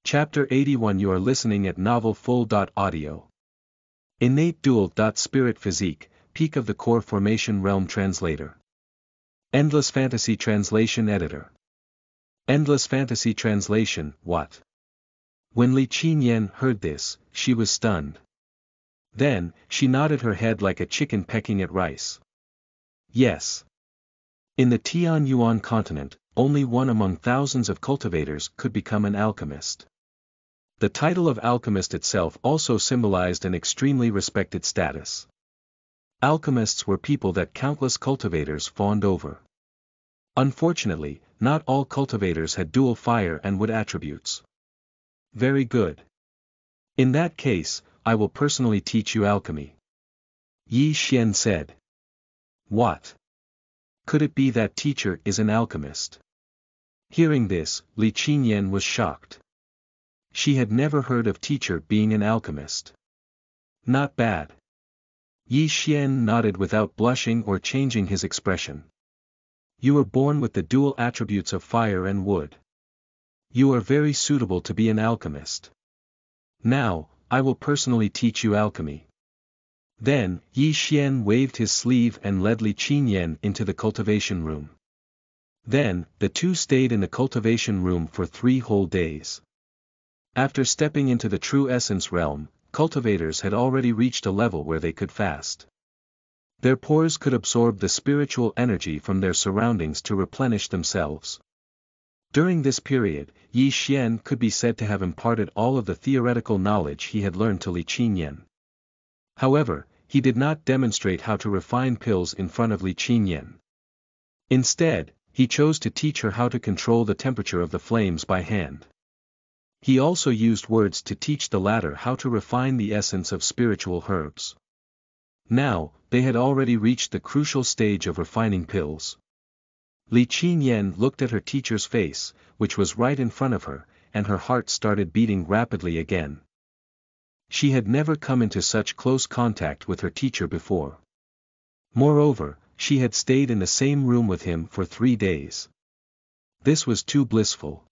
Chapter 81. You are listening at Novel Full. Audio. Innate Dual. Spirit Physique, Peak of the Core Formation Realm Translator. Endless Fantasy Translation Editor. Endless Fantasy Translation. What? When Li Qinyan heard this, she was stunned. Then, she nodded her head like a chicken pecking at rice. Yes. In the Tian Yuan continent, only one among thousands of cultivators could become an alchemist. The title of alchemist itself also symbolized an extremely respected status. Alchemists were people that countless cultivators fawned over. Unfortunately, not all cultivators had dual fire and wood attributes. Very good. In that case, I will personally teach you alchemy. Yi Xian said. What? Could it be that teacher is an alchemist? Hearing this, Li Qinyan was shocked. She had never heard of teacher being an alchemist. Not bad. Yi Xian nodded without blushing or changing his expression. You were born with the dual attributes of fire and wood. You are very suitable to be an alchemist. Now, I will personally teach you alchemy. Then, Yi Xian waved his sleeve and led Li Qinyan into the cultivation room. Then, the two stayed in the cultivation room for 3 whole days. After stepping into the true essence realm, cultivators had already reached a level where they could fast. Their pores could absorb the spiritual energy from their surroundings to replenish themselves. During this period, Yi Xian could be said to have imparted all of the theoretical knowledge he had learned to Li Qinyan. However, he did not demonstrate how to refine pills in front of Li Qinyan. Instead, he chose to teach her how to control the temperature of the flames by hand. He also used words to teach the latter how to refine the essence of spiritual herbs. Now, they had already reached the crucial stage of refining pills. Li Qinyan looked at her teacher's face, which was right in front of her, and her heart started beating rapidly again. She had never come into such close contact with her teacher before. Moreover, she had stayed in the same room with him for 3 days. This was too blissful.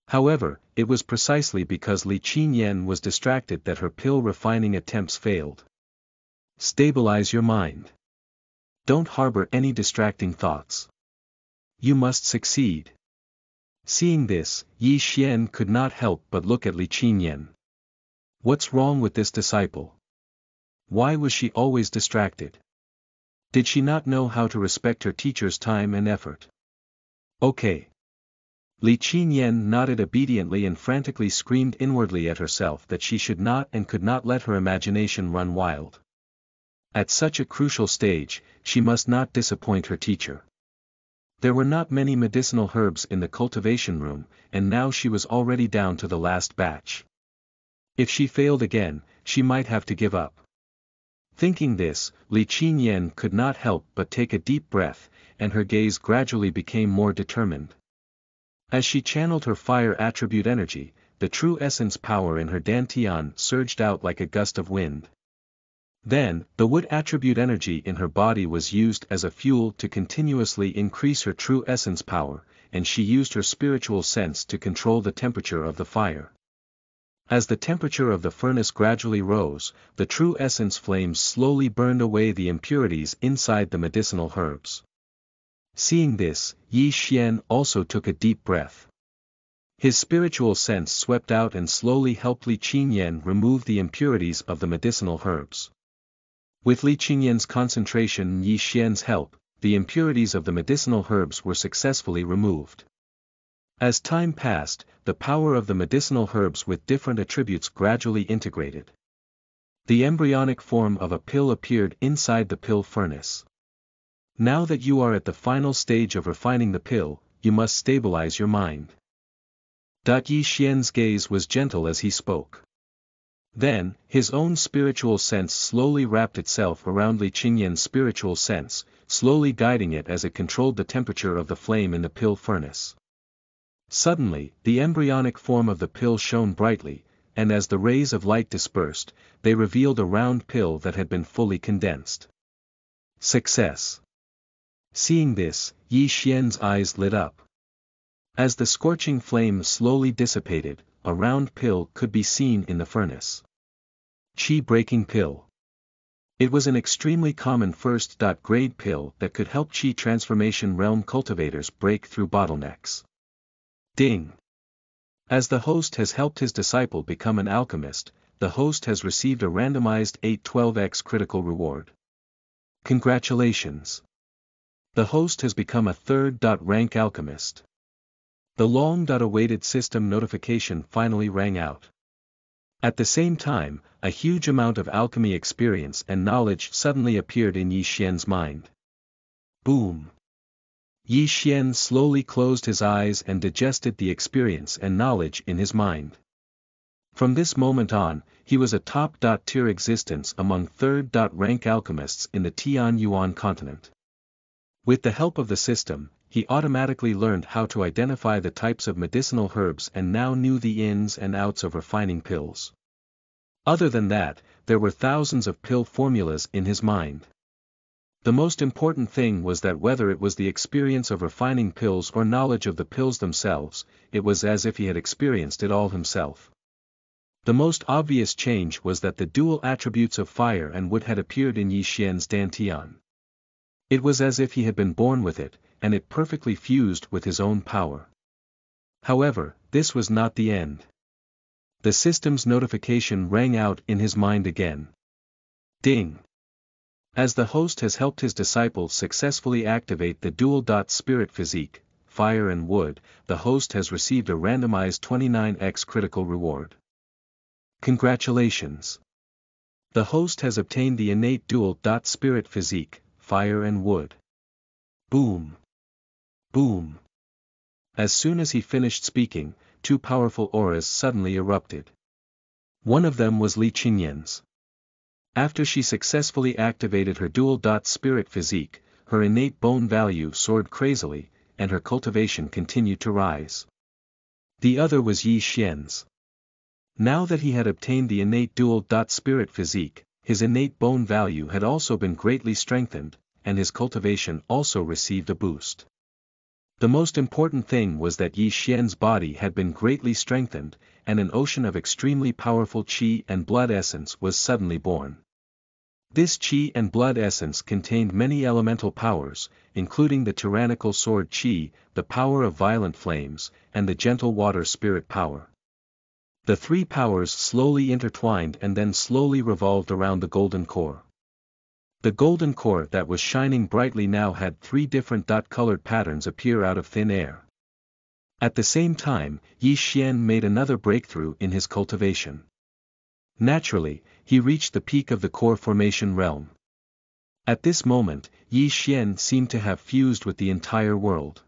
However, it was precisely because Li Qinyan was distracted that her pill refining attempts failed. Stabilize your mind. Don't harbor any distracting thoughts. You must succeed. Seeing this, Yi Xian could not help but look at Li Qinyan. What's wrong with this disciple? Why was she always distracted? Did she not know how to respect her teacher's time and effort? Okay. Li Qinyan nodded obediently and frantically screamed inwardly at herself that she should not and could not let her imagination run wild. At such a crucial stage, she must not disappoint her teacher. There were not many medicinal herbs in the cultivation room, and now she was already down to the last batch. If she failed again, she might have to give up. Thinking this, Li Qinyan could not help but take a deep breath, and her gaze gradually became more determined. As she channeled her fire attribute energy, the true essence power in her dantian surged out like a gust of wind. Then, the wood attribute energy in her body was used as a fuel to continuously increase her true essence power, and she used her spiritual sense to control the temperature of the fire. As the temperature of the furnace gradually rose, the true essence flames slowly burned away the impurities inside the medicinal herbs. Seeing this, Yi Xian also took a deep breath. His spiritual sense swept out and slowly helped Li Qinyan remove the impurities of the medicinal herbs. With Li Qinyan's concentration and Yi Xian's help, the impurities of the medicinal herbs were successfully removed. As time passed, the power of the medicinal herbs with different attributes gradually integrated. The embryonic form of a pill appeared inside the pill furnace. Now that you are at the final stage of refining the pill, you must stabilize your mind. Yi Xian's gaze was gentle as he spoke. Then, his own spiritual sense slowly wrapped itself around Li Qinyan's spiritual sense, slowly guiding it as it controlled the temperature of the flame in the pill furnace. Suddenly, the embryonic form of the pill shone brightly, and as the rays of light dispersed, they revealed a round pill that had been fully condensed. Success! Seeing this, Yi Xian's eyes lit up. As the scorching flame slowly dissipated, a round pill could be seen in the furnace. Qi-breaking pill. It was an extremely common first-grade pill that could help Qi transformation realm cultivators break through bottlenecks. Ding! As the host has helped his disciple become an alchemist, the host has received a randomized 812x critical reward. Congratulations! The host has become a third-rank alchemist. The long-awaited system notification finally rang out. At the same time, a huge amount of alchemy experience and knowledge suddenly appeared in Yi Xian's mind. Boom! Yi Xian slowly closed his eyes and digested the experience and knowledge in his mind. From this moment on, he was a top-tier existence among third-rank alchemists in the Tianyuan continent. With the help of the system, he automatically learned how to identify the types of medicinal herbs and now knew the ins and outs of refining pills. Other than that, there were thousands of pill formulas in his mind. The most important thing was that whether it was the experience of refining pills or knowledge of the pills themselves, it was as if he had experienced it all himself. The most obvious change was that the dual attributes of fire and wood had appeared in Yi Xian's dantian. It was as if he had been born with it, and it perfectly fused with his own power. However, this was not the end. The system's notification rang out in his mind again. Ding! As the host has helped his disciple successfully activate the dual spirit physique, fire and wood, the host has received a randomized 29x critical reward. Congratulations! The host has obtained the innate dual spirit physique, fire and wood. Boom! Boom! As soon as he finished speaking, two powerful auras suddenly erupted. One of them was Li Qingyan's. After she successfully activated her dual spirit physique, her innate bone value soared crazily, and her cultivation continued to rise. The other was Yi Xian's. Now that he had obtained the innate dual spirit physique, his innate bone value had also been greatly strengthened, and his cultivation also received a boost. The most important thing was that Yi Xian's body had been greatly strengthened, and an ocean of extremely powerful qi and blood essence was suddenly born. This qi and blood essence contained many elemental powers, including the tyrannical sword qi, the power of violent flames, and the gentle water spirit power. The three powers slowly intertwined and then slowly revolved around the golden core. The golden core that was shining brightly now had three different colored patterns appear out of thin air. At the same time, Yi Xian made another breakthrough in his cultivation. Naturally, he reached the peak of the core formation realm. At this moment, Yi Xian seemed to have fused with the entire world.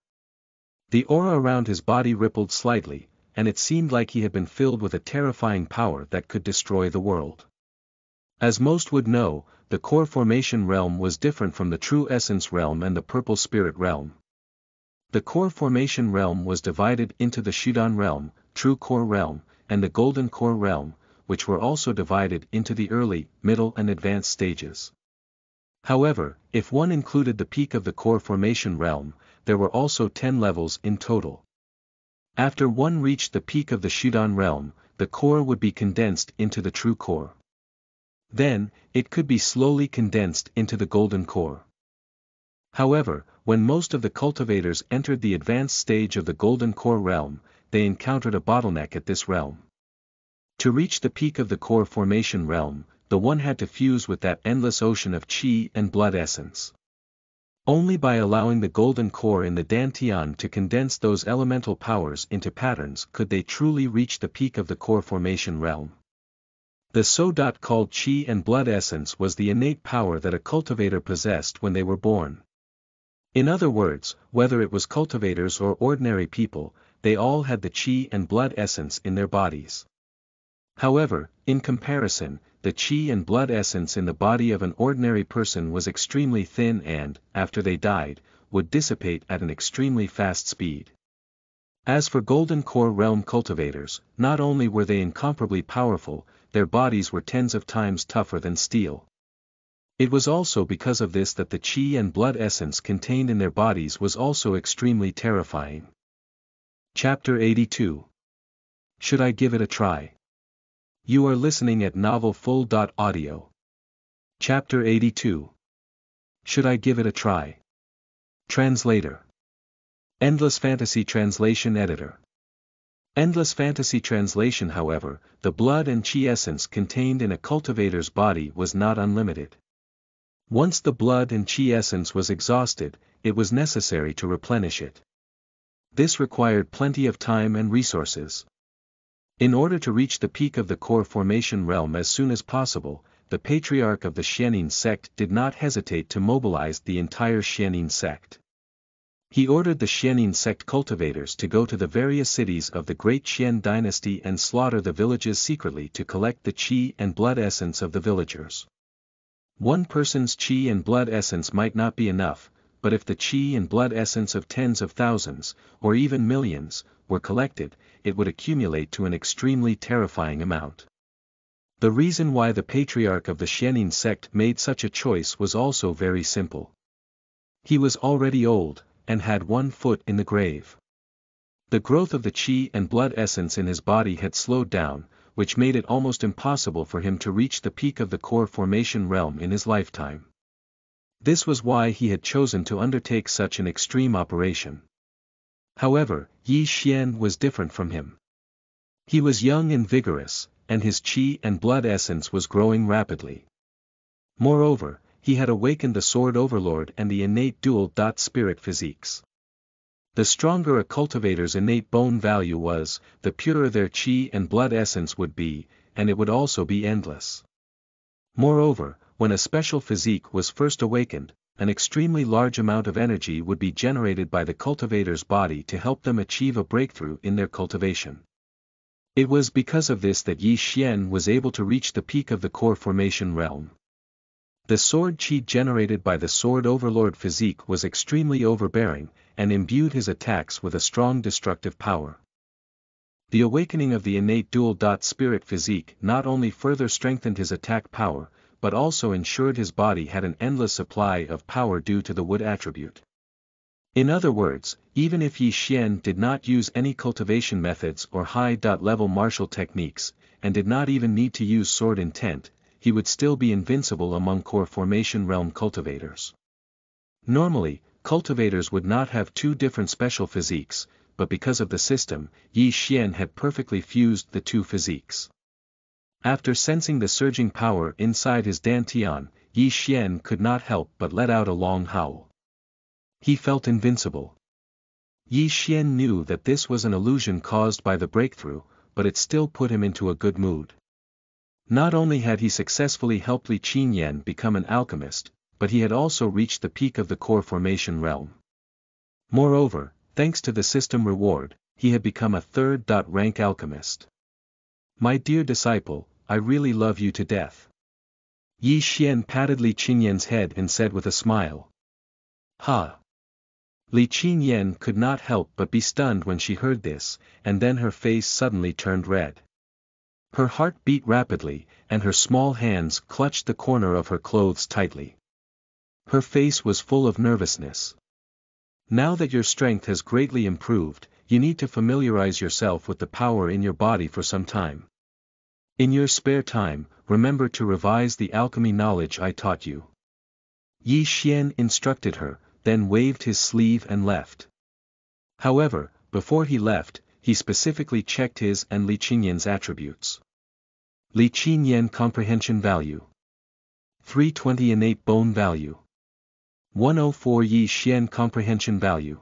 The aura around his body rippled slightly, and it seemed like he had been filled with a terrifying power that could destroy the world. As most would know, the core formation realm was different from the true essence realm and the purple spirit realm. The core formation realm was divided into the Shudan realm, true core realm, and the golden core realm, which were also divided into the early, middle and advanced stages. However, if one included the peak of the core formation realm, there were also 10 levels in total. After one reached the peak of the Shudan realm, the core would be condensed into the true core. Then, it could be slowly condensed into the golden core. However, when most of the cultivators entered the advanced stage of the golden core realm, they encountered a bottleneck at this realm. To reach the peak of the core formation realm, the one had to fuse with that endless ocean of qi and blood essence. Only by allowing the golden core in the dantian to condense those elemental powers into patterns could they truly reach the peak of the core formation realm. The so-called qi and blood essence was the innate power that a cultivator possessed when they were born. In other words, whether it was cultivators or ordinary people, they all had the qi and blood essence in their bodies. However, in comparison, the qi and blood essence in the body of an ordinary person was extremely thin and, after they died, would dissipate at an extremely fast speed. As for golden core realm cultivators, not only were they incomparably powerful, their bodies were tens of times tougher than steel. It was also because of this that the qi and blood essence contained in their bodies was also extremely terrifying. Chapter 82. Should I give it a try? You are listening at novelfull.audio. Chapter 82. Should I give it a try? Translator. Endless Fantasy Translation Editor. Endless Fantasy Translation. However, the blood and chi essence contained in a cultivator's body was not unlimited. Once the blood and chi essence was exhausted, it was necessary to replenish it. This required plenty of time and resources. In order to reach the peak of the core formation realm as soon as possible, the patriarch of the Xianin sect did not hesitate to mobilize the entire Xianin sect. He ordered the Xianin sect cultivators to go to the various cities of the great Xian dynasty and slaughter the villages secretly to collect the qi and blood essence of the villagers. One person's qi and blood essence might not be enough, but if the qi and blood essence of tens of thousands, or even millions, were collected, it would accumulate to an extremely terrifying amount. The reason why the patriarch of the Xianin sect made such a choice was also very simple. He was already old, and had 1 foot in the grave. The growth of the qi and blood essence in his body had slowed down, which made it almost impossible for him to reach the peak of the core formation realm in his lifetime. This was why he had chosen to undertake such an extreme operation. However, Yi Xian was different from him. He was young and vigorous, and his qi and blood essence was growing rapidly. Moreover, he had awakened the Sword Overlord and the innate dual-spirit physiques. The stronger a cultivator's innate bone value was, the purer their qi and blood essence would be, and it would also be endless. Moreover, when a special physique was first awakened, an extremely large amount of energy would be generated by the cultivator's body to help them achieve a breakthrough in their cultivation. It was because of this that Yi Xian was able to reach the peak of the core formation realm. The sword qi generated by the Sword Overlord physique was extremely overbearing, and imbued his attacks with a strong destructive power. The awakening of the innate dual-spirit physique not only further strengthened his attack power, but also ensured his body had an endless supply of power due to the wood attribute. In other words, even if Yi Xian did not use any cultivation methods or high-level martial techniques, and did not even need to use sword intent, he would still be invincible among core formation realm cultivators. Normally, cultivators would not have 2 different special physiques, but because of the system, Yi Xian had perfectly fused the 2 physiques. After sensing the surging power inside his dantian, Yi Xian could not help but let out a long howl. He felt invincible. Yi Xian knew that this was an illusion caused by the breakthrough, but it still put him into a good mood. Not only had he successfully helped Li Qinyan become an alchemist, but he had also reached the peak of the core formation realm. Moreover, thanks to the system reward, he had become a 3rd rank alchemist. My dear disciple, I really love you to death. Yi Xian patted Li Qinyan's head and said with a smile. Ha! Li Qinyan could not help but be stunned when she heard this, and then her face suddenly turned red. Her heart beat rapidly, and her small hands clutched the corner of her clothes tightly. Her face was full of nervousness. Now that your strength has greatly improved, you need to familiarize yourself with the power in your body for some time. In your spare time, remember to revise the alchemy knowledge I taught you. Yi Xian instructed her, then waved his sleeve and left. However, before he left, he specifically checked his and Li Qinyan's attributes. Li Qinyan comprehension value. 320 innate bone value. 104 Yi Xian comprehension value.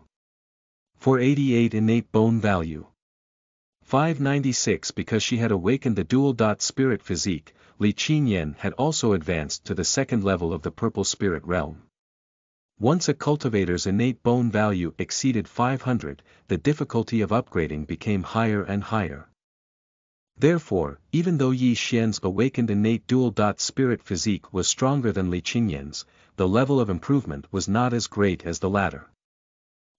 488 innate bone value. 596 Because she had awakened the dual-spirit physique, Li Qinyan had also advanced to the 2nd level of the purple spirit realm. Once a cultivator's innate bone value exceeded 500, the difficulty of upgrading became higher and higher. Therefore, even though Yi Xian's awakened innate dual-spirit physique was stronger than Li Qinyan's, the level of improvement was not as great as the latter.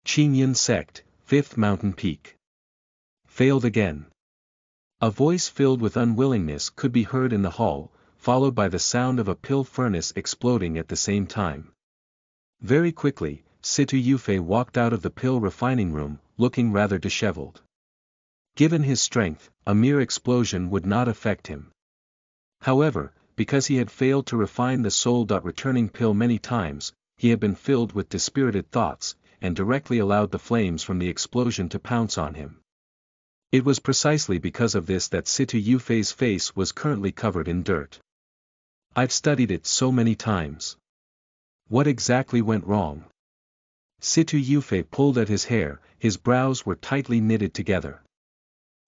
Qinyan sect, 5th mountain peak. Failed again. A voice filled with unwillingness could be heard in the hall, followed by the sound of a pill furnace exploding at the same time. Very quickly, Situ Yufei walked out of the pill refining room, looking rather disheveled. Given his strength, a mere explosion would not affect him. However, because he had failed to refine the soul-returning pill many times, he had been filled with dispirited thoughts, and directly allowed the flames from the explosion to pounce on him. It was precisely because of this that Situ Yufei's face was currently covered in dirt. I've studied it so many times. What exactly went wrong? Situ Yufei pulled at his hair, his brows were tightly knitted together.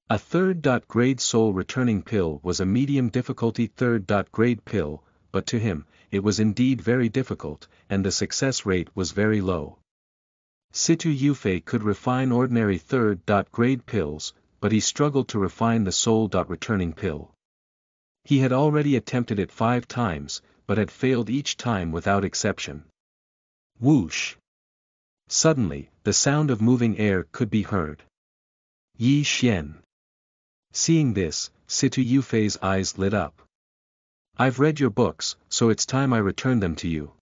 A third-grade soul-returning pill was a medium difficulty third-grade pill, but to him, it was indeed very difficult, and the success rate was very low. Situ Yufei could refine ordinary third-grade pills, but he struggled to refine the soul-returning pill. He had already attempted it 5 times, but had failed each time without exception. Whoosh! Suddenly, the sound of moving air could be heard. Yi Xian. Seeing this, Situ Yufei's eyes lit up. I've read your books, so it's time I return them to you.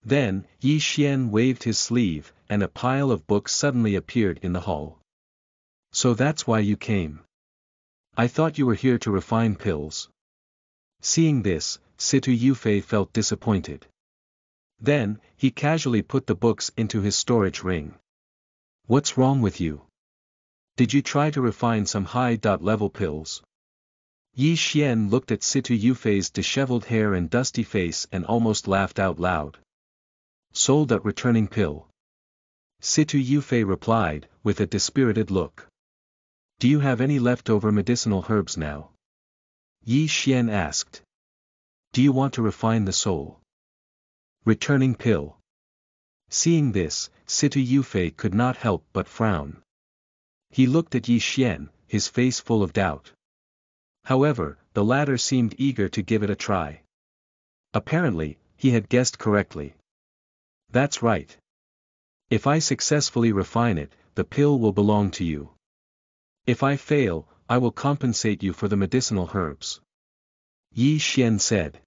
Then, Yi Xian waved his sleeve, and a pile of books suddenly appeared in the hall. So that's why you came. I thought you were here to refine pills. Seeing this, Situ Yufei felt disappointed. Then, he casually put the books into his storage ring. What's wrong with you? Did you try to refine some high-level pills? Yi Xian looked at Situ Yufei's disheveled hair and dusty face and almost laughed out loud. Soul-returning pill. Situ Yufei replied, with a dispirited look. Do you have any leftover medicinal herbs now? Yi Xian asked. Do you want to refine the soul? Returning pill. Seeing this, Situ Yufei could not help but frown. He looked at Yi Xian, his face full of doubt. However, the latter seemed eager to give it a try. Apparently, he had guessed correctly. That's right. If I successfully refine it, the pill will belong to you. If I fail, I will compensate you for the medicinal herbs. Yi Xian said.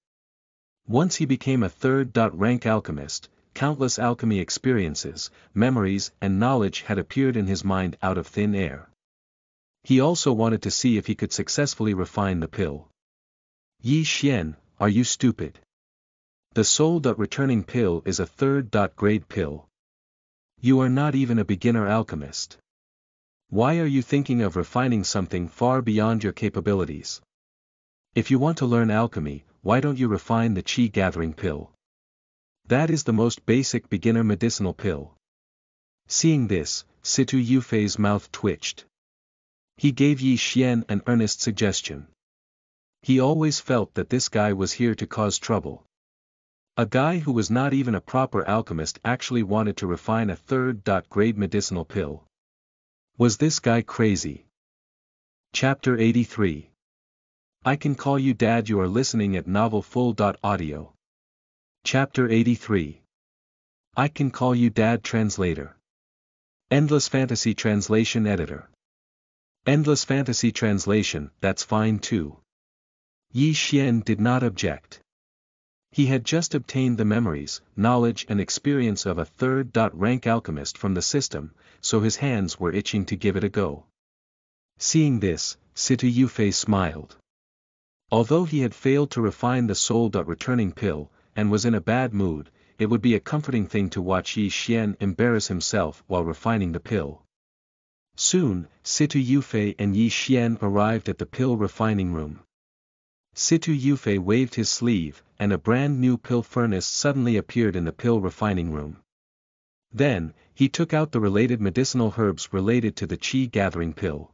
Once he became a third-rank alchemist, countless alchemy experiences, memories and knowledge had appeared in his mind out of thin air. He also wanted to see if he could successfully refine the pill. Yi Xian, are you stupid? The soul-returning pill is a third-grade pill. You are not even a beginner alchemist. Why are you thinking of refining something far beyond your capabilities? If you want to learn alchemy, why don't you refine the qi-gathering pill? That is the most basic beginner medicinal pill. Seeing this, Situ Yufei's mouth twitched. He gave Yi Xian an earnest suggestion. He always felt that this guy was here to cause trouble. A guy who was not even a proper alchemist actually wanted to refine a third-grade medicinal pill. Was this guy crazy? Chapter 83. I Can Call You Dad. You are listening at novelfull.audio. Chapter 83. I Can Call You Dad. Translator. Endless Fantasy Translation Editor. Endless Fantasy Translation, that's fine too. Yi Xian did not object. He had just obtained the memories, knowledge and experience of a third-rank alchemist from the system, so his hands were itching to give it a go. Seeing this, Situ Yufei smiled. Although he had failed to refine the soul-returning pill, and was in a bad mood, it would be a comforting thing to watch Yi Xian embarrass himself while refining the pill. Soon, Situ Yufei and Yi Xian arrived at the pill refining room. Situ Yufei waved his sleeve, and a brand new pill furnace suddenly appeared in the pill refining room. Then, he took out the related medicinal herbs related to the qi-gathering pill.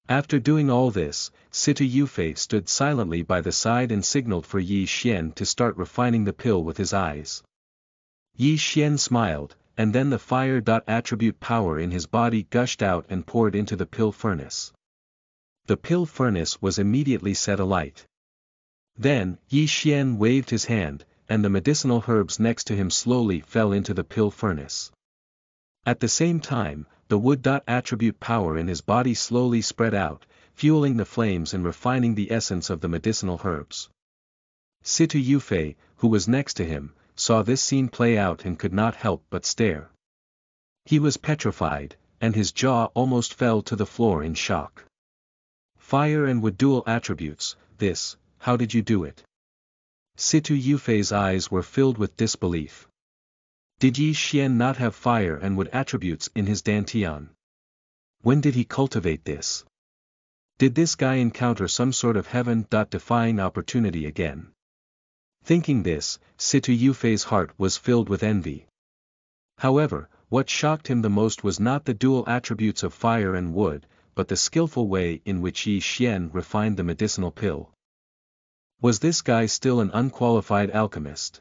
After doing all this, Situ Yufei stood silently by the side and signaled for Yi Xian to start refining the pill with his eyes. Yi Xian smiled, and then the fire-attribute power in his body gushed out and poured into the pill furnace. The pill furnace was immediately set alight. Then, Yi Xian waved his hand, and the medicinal herbs next to him slowly fell into the pill furnace. At the same time, the wood-attribute power in his body slowly spread out, fueling the flames and refining the essence of the medicinal herbs. Situ Yufei, who was next to him, saw this scene play out and could not help but stare. He was petrified, and his jaw almost fell to the floor in shock. Fire and wood dual attributes, how did you do it? Situ Yufei's eyes were filled with disbelief. Did Yi Xian not have fire and wood attributes in his dantian? When did he cultivate this? Did this guy encounter some sort of heaven-defying opportunity again? Thinking this, Situ Yufei's heart was filled with envy. However, what shocked him the most was not the dual attributes of fire and wood, but the skillful way in which Yi Xian refined the medicinal pill. Was this guy still an unqualified alchemist?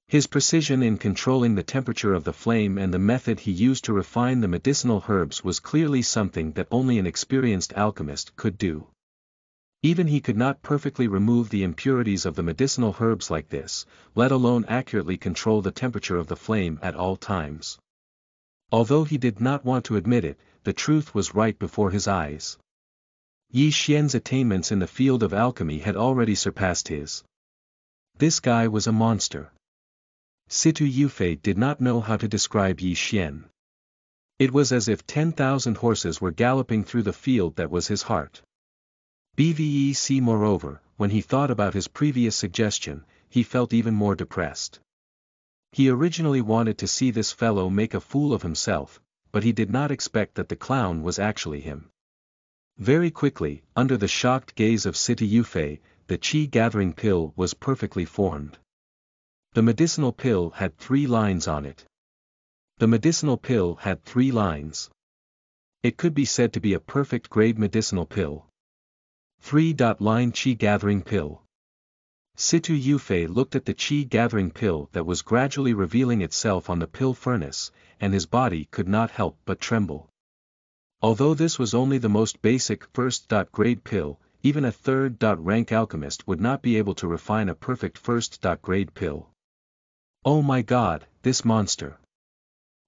His precision in controlling the temperature of the flame and the method he used to refine the medicinal herbs was clearly something that only an experienced alchemist could do. Even he could not perfectly remove the impurities of the medicinal herbs like this, let alone accurately control the temperature of the flame at all times. Although he did not want to admit it, the truth was right before his eyes. Yi Xian's attainments in the field of alchemy had already surpassed his. This guy was a monster. Situ Yufei did not know how to describe Yi Xian. It was as if 10,000 horses were galloping through the field that was his heart. Bvec moreover, when he thought about his previous suggestion, he felt even more depressed. He originally wanted to see this fellow make a fool of himself, but he did not expect that the clown was actually him. Very quickly, under the shocked gaze of Situ Yufei, the qi-gathering pill was perfectly formed. The medicinal pill had 3 lines on it. The medicinal pill had 3 lines. It could be said to be a perfect grade medicinal pill. 3-line qi-gathering pill. Situ Yufei looked at the qi-gathering pill that was gradually revealing itself on the pill furnace, and his body could not help but tremble. Although this was only the most basic first-grade pill, even a third-rank alchemist would not be able to refine a perfect first-grade pill. Oh my God, this monster!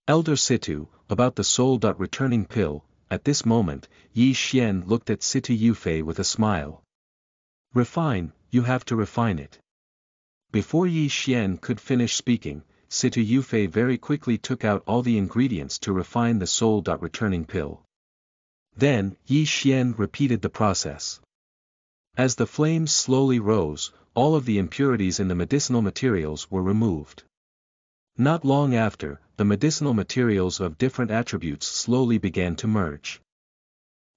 Elder Situ, about the soul-returning pill. At this moment, Yi Xian looked at Situ Yufei with a smile. Refine, you have to refine it. Before Yi Xian could finish speaking, Situ Yufei very quickly took out all the ingredients to refine the soul-returning pill. Then, Yi Xian repeated the process. As the flames slowly rose, all of the impurities in the medicinal materials were removed. Not long after, the medicinal materials of different attributes slowly began to merge.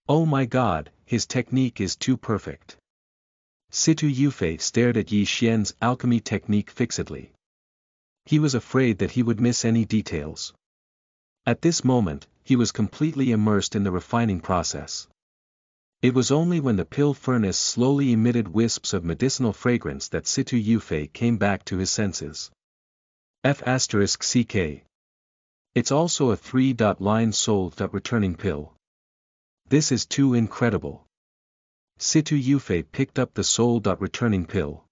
Oh my God, his technique is too perfect. Situ Yufei stared at Yi Xian's alchemy technique fixedly. He was afraid that he would miss any details. At this moment, he was completely immersed in the refining process. It was only when the pill furnace slowly emitted wisps of medicinal fragrance that Situ Yufei came back to his senses. F***CK. It's also a 3-line soul-returning pill. This is too incredible. Situ Yufei picked up the soul-returning pill.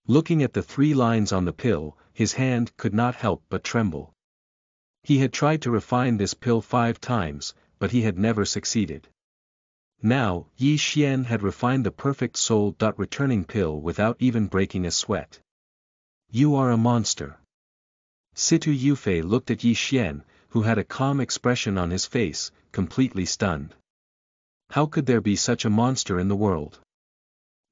Looking at the 3 lines on the pill, his hand could not help but tremble. He had tried to refine this pill 5 times, but he had never succeeded. Now, Yi Xian had refined the perfect soul-returning pill without even breaking a sweat. You are a monster. Situ Yufei looked at Yi Xian, who had a calm expression on his face, completely stunned. How could there be such a monster in the world?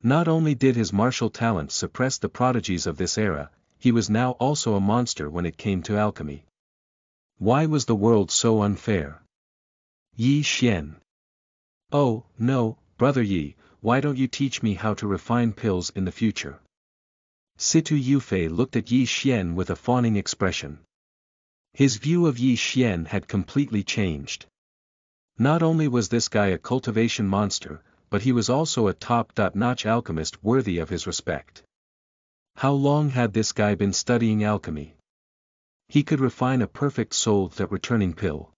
Not only did his martial talents suppress the prodigies of this era, he was now also a monster when it came to alchemy. Why was the world so unfair? Yi Xian. Oh, no, brother Yi, why don't you teach me how to refine pills in the future? Situ Yufei looked at Yi Xian with a fawning expression. His view of Yi Xian had completely changed. Not only was this guy a cultivation monster, but he was also a top-notch alchemist worthy of his respect. How long had this guy been studying alchemy? He could refine a perfect soul-returning pill.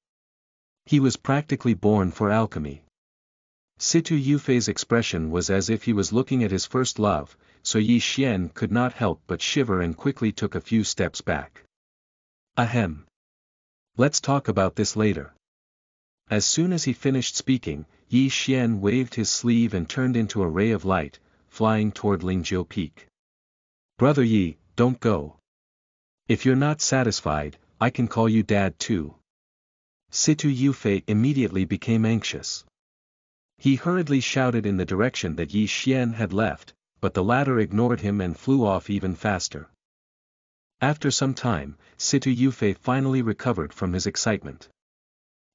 He was practically born for alchemy. Situ Yufei's expression was as if he was looking at his first love, so Yi Xian could not help but shiver and quickly took a few steps back. Ahem. Let's talk about this later. As soon as he finished speaking, Yi Xian waved his sleeve and turned into a ray of light, flying toward Lingjiu Peak. Brother Yi, don't go. If you're not satisfied, I can call you Dad too. Situ Yufei immediately became anxious. He hurriedly shouted in the direction that Yi Xian had left, but the latter ignored him and flew off even faster. After some time, Situ Yufei finally recovered from his excitement.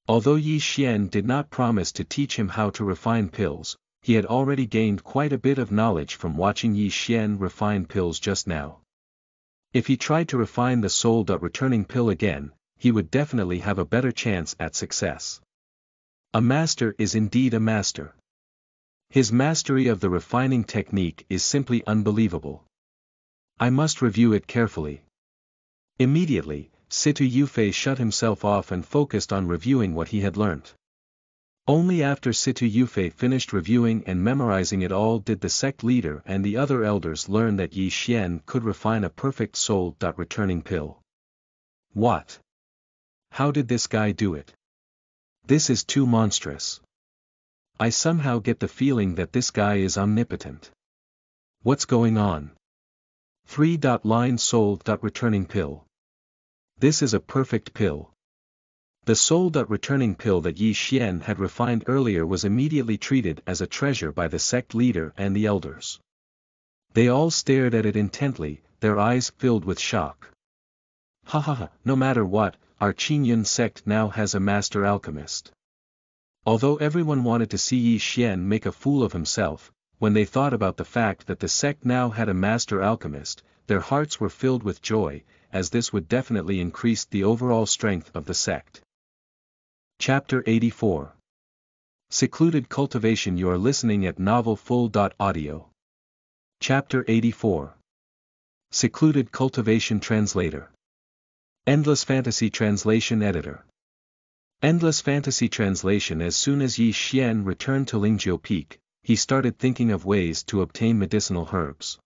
Although Yi Xian did not promise to teach him how to refine pills, he had already gained quite a bit of knowledge from watching Yi Xian refine pills just now. If he tried to refine the soul-returning pill again, he would definitely have a better chance at success. A master is indeed a master. His mastery of the refining technique is simply unbelievable. I must review it carefully. Immediately, Situ Yufei shut himself off and focused on reviewing what he had learnt. Only after Situ Yufei finished reviewing and memorizing it all did the sect leader and the other elders learn that Yi Xian could refine a perfect soul-returning pill. What? How did this guy do it? This is too monstrous. I somehow get the feeling that this guy is omnipotent. What's going on? 3-line soul-returning pill. This is a perfect pill. The soul-returning pill that Yi Xian had refined earlier was immediately treated as a treasure by the sect leader and the elders. They all stared at it intently, their eyes filled with shock. Ha ha ha, no matter what, our Qingyun sect now has a master alchemist. Although everyone wanted to see Yi Xian make a fool of himself, when they thought about the fact that the sect now had a master alchemist, their hearts were filled with joy, as this would definitely increase the overall strength of the sect. Chapter 84. Secluded Cultivation. You are listening at novelfull.audio. Chapter 84. Secluded Cultivation. Translator. Endless Fantasy Translation Editor. Endless Fantasy Translation. As soon as Yi Xian returned to Lingjiu Peak, he started thinking of ways to obtain medicinal herbs.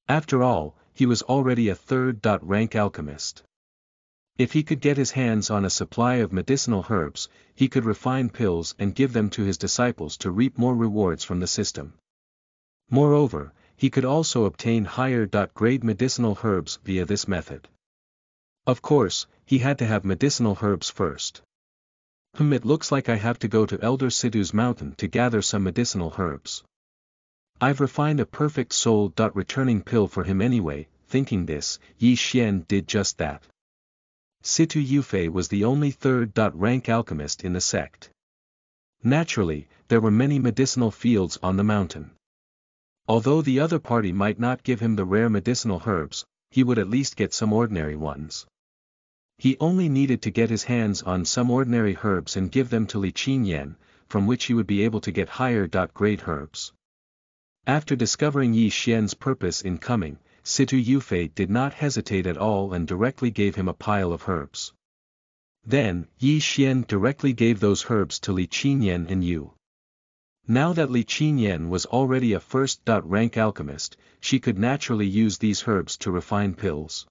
After all, he was already a third-rank alchemist. If he could get his hands on a supply of medicinal herbs, he could refine pills and give them to his disciples to reap more rewards from the system. Moreover, he could also obtain higher-grade medicinal herbs via this method. Of course, he had to have medicinal herbs first. It looks like I have to go to Elder Situ's mountain to gather some medicinal herbs. I've refined a perfect soul-returning pill for him anyway. Thinking this, Yi Xian did just that. Situ Yufei was the only third-rank alchemist in the sect. Naturally, there were many medicinal fields on the mountain. Although the other party might not give him the rare medicinal herbs, he would at least get some ordinary ones. He only needed to get his hands on some ordinary herbs and give them to Li Qinyan, from which he would be able to get higher-grade herbs. After discovering Yi Xian's purpose in coming, Situ Yufei did not hesitate at all and directly gave him a pile of herbs. Then, Yi Xian directly gave those herbs to Li Qinyan and Yu. Now that Li Qinyan was already a first-rank alchemist, she could naturally use these herbs to refine pills.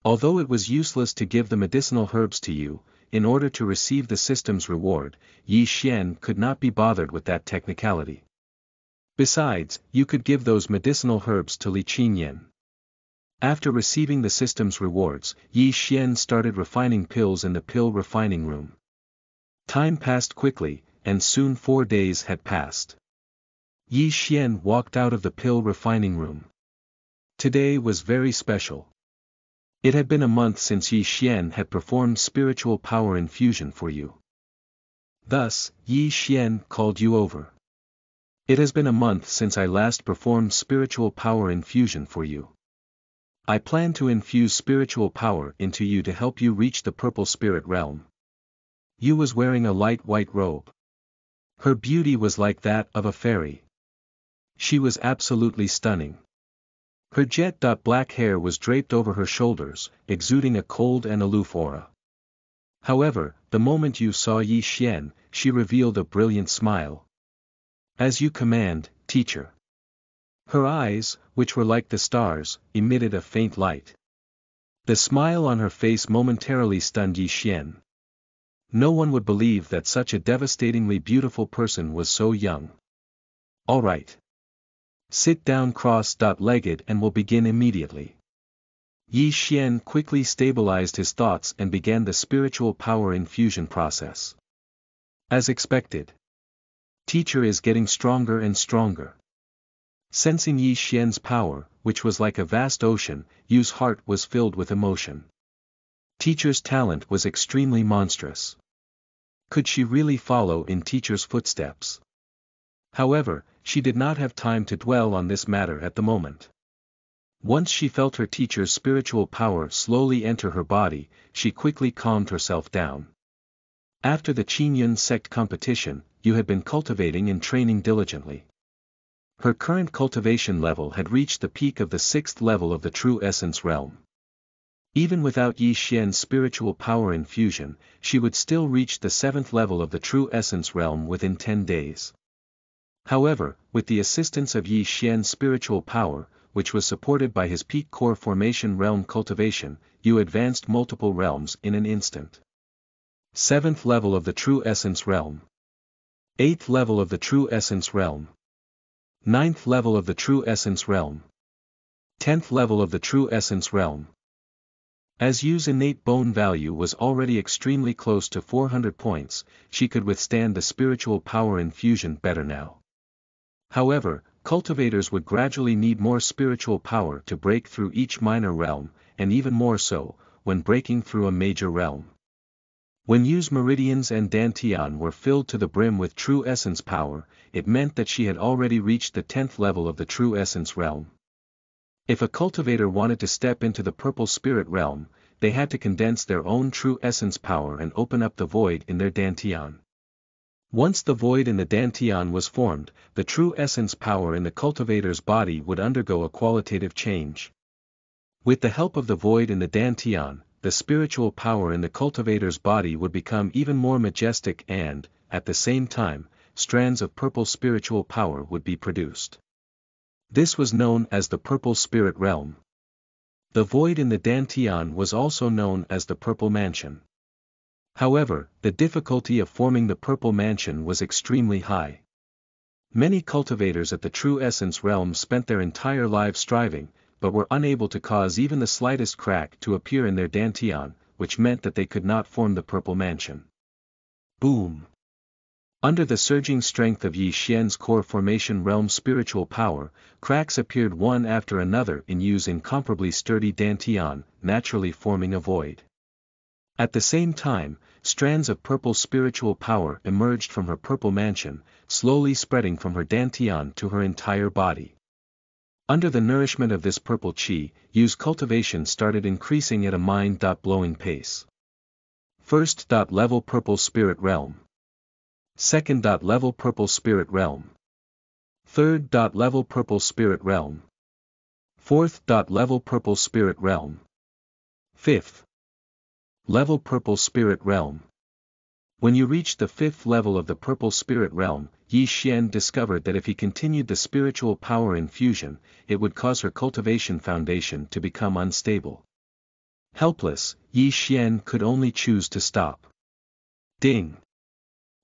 Although it was useless to give the medicinal herbs to Yu, in order to receive the system's reward, Yi Xian could not be bothered with that technicality. Besides, you could give those medicinal herbs to Li Qinyan. After receiving the system's rewards, Yi Xian started refining pills in the pill refining room. Time passed quickly, and soon 4 days had passed. Yi Xian walked out of the pill refining room. Today was very special. It had been a month since Yi Xian had performed spiritual power infusion for you. Thus, Yi Xian called you over. It has been a month since I last performed spiritual power infusion for you. I plan to infuse spiritual power into you to help you reach the purple spirit realm. Yu was wearing a light white robe. Her beauty was like that of a fairy. She was absolutely stunning. Her jet-black hair was draped over her shoulders, exuding a cold and aloof aura. However, the moment Yu saw Yi Xian, she revealed a brilliant smile. As you command, teacher. Her eyes, which were like the stars, emitted a faint light. The smile on her face momentarily stunned Yi Xian. No one would believe that such a devastatingly beautiful person was so young. All right. Sit down cross-legged and we'll begin immediately. Yi Xian quickly stabilized his thoughts and began the spiritual power infusion process. As expected, teacher is getting stronger and stronger. Sensing Yi Xian's power, which was like a vast ocean, Yu's heart was filled with emotion. Teacher's talent was extremely monstrous. Could she really follow in teacher's footsteps? However, she did not have time to dwell on this matter at the moment. Once she felt her teacher's spiritual power slowly enter her body, she quickly calmed herself down. After the Qingyun sect competition, Yu had been cultivating and training diligently. Her current cultivation level had reached the peak of the 6th level of the true essence realm. Even without Yi Xian's spiritual power infusion, she would still reach the 7th level of the true essence realm within 10 days. However, with the assistance of Yi Xian's spiritual power, which was supported by his peak core formation realm cultivation, Yu advanced multiple realms in an instant. 7th level of the true essence realm. 8th level of the true essence realm. 9th level of the true essence realm. 10th level of the true essence realm. As Yu's innate bone value was already extremely close to 400 points, she could withstand the spiritual power infusion better now. However, cultivators would gradually need more spiritual power to break through each minor realm, and even more so, when breaking through a major realm. When Yu's meridians and dantian were filled to the brim with true essence power, it meant that she had already reached the 10th level of the true essence realm. If a cultivator wanted to step into the purple spirit realm, they had to condense their own true essence power and open up the void in their dantian. Once the void in the dantian was formed, the true essence power in the cultivator's body would undergo a qualitative change. With the help of the void in the dantian, the spiritual power in the cultivator's body would become even more majestic and, at the same time, strands of purple spiritual power would be produced. This was known as the purple spirit realm. The void in the dantian was also known as the purple mansion. However, the difficulty of forming the purple mansion was extremely high. Many cultivators at the true essence realm spent their entire lives striving, but were unable to cause even the slightest crack to appear in their dantian, which meant that they could not form the purple mansion. Boom! Under the surging strength of Yi Xian's core formation realm spiritual power, cracks appeared one after another in Yu's incomparably sturdy dantian, naturally forming a void. At the same time, strands of purple spiritual power emerged from her purple mansion, slowly spreading from her dantian to her entire body. Under the nourishment of this purple qi, Yu's cultivation started increasing at a mind-blowing pace. 1st level purple spirit realm. 2nd level purple spirit realm. 3rd level purple spirit realm. 4th level purple spirit realm. 5th level purple spirit realm. When you reached the 5th level of the purple spirit realm, Yi Xian discovered that if he continued the spiritual power infusion, it would cause her cultivation foundation to become unstable. Helpless, Yi Xian could only choose to stop. Ding!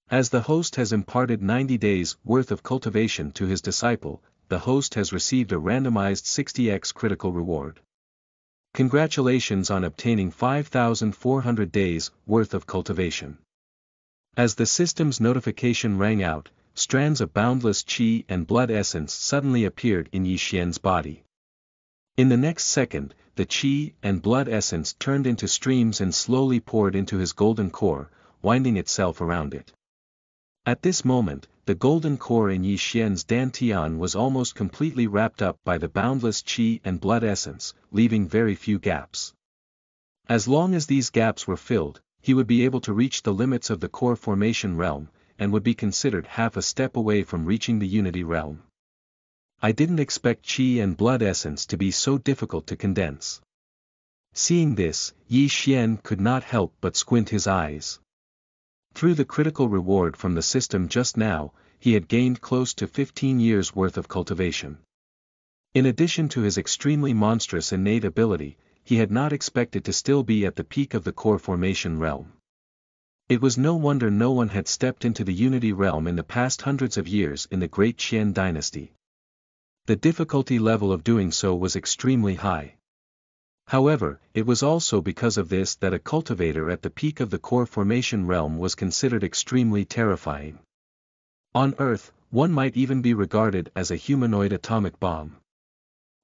As the host has imparted 90 days' worth of cultivation to his disciple, the host has received a randomized 60x critical reward. Congratulations on obtaining 5,400 days' worth of cultivation. As the system's notification rang out, strands of boundless qi and blood essence suddenly appeared in Yi Xian's body. In the next second, the qi and blood essence turned into streams and slowly poured into his golden core, winding itself around it. At this moment, the golden core in Yi Xian's dantian was almost completely wrapped up by the boundless qi and blood essence, leaving very few gaps. As long as these gaps were filled, he would be able to reach the limits of the core formation realm, and would be considered half a step away from reaching the unity realm. I didn't expect qi and blood essence to be so difficult to condense. Seeing this, Yi Xian could not help but squint his eyes. Through the critical reward from the system just now, he had gained close to 15 years' worth of cultivation. In addition to his extremely monstrous innate ability, he had not expected to still be at the peak of the core formation realm. It was no wonder no one had stepped into the unity realm in the past hundreds of years in the Great Qian dynasty. The difficulty level of doing so was extremely high. However, it was also because of this that a cultivator at the peak of the core formation realm was considered extremely terrifying. On Earth, one might even be regarded as a humanoid atomic bomb.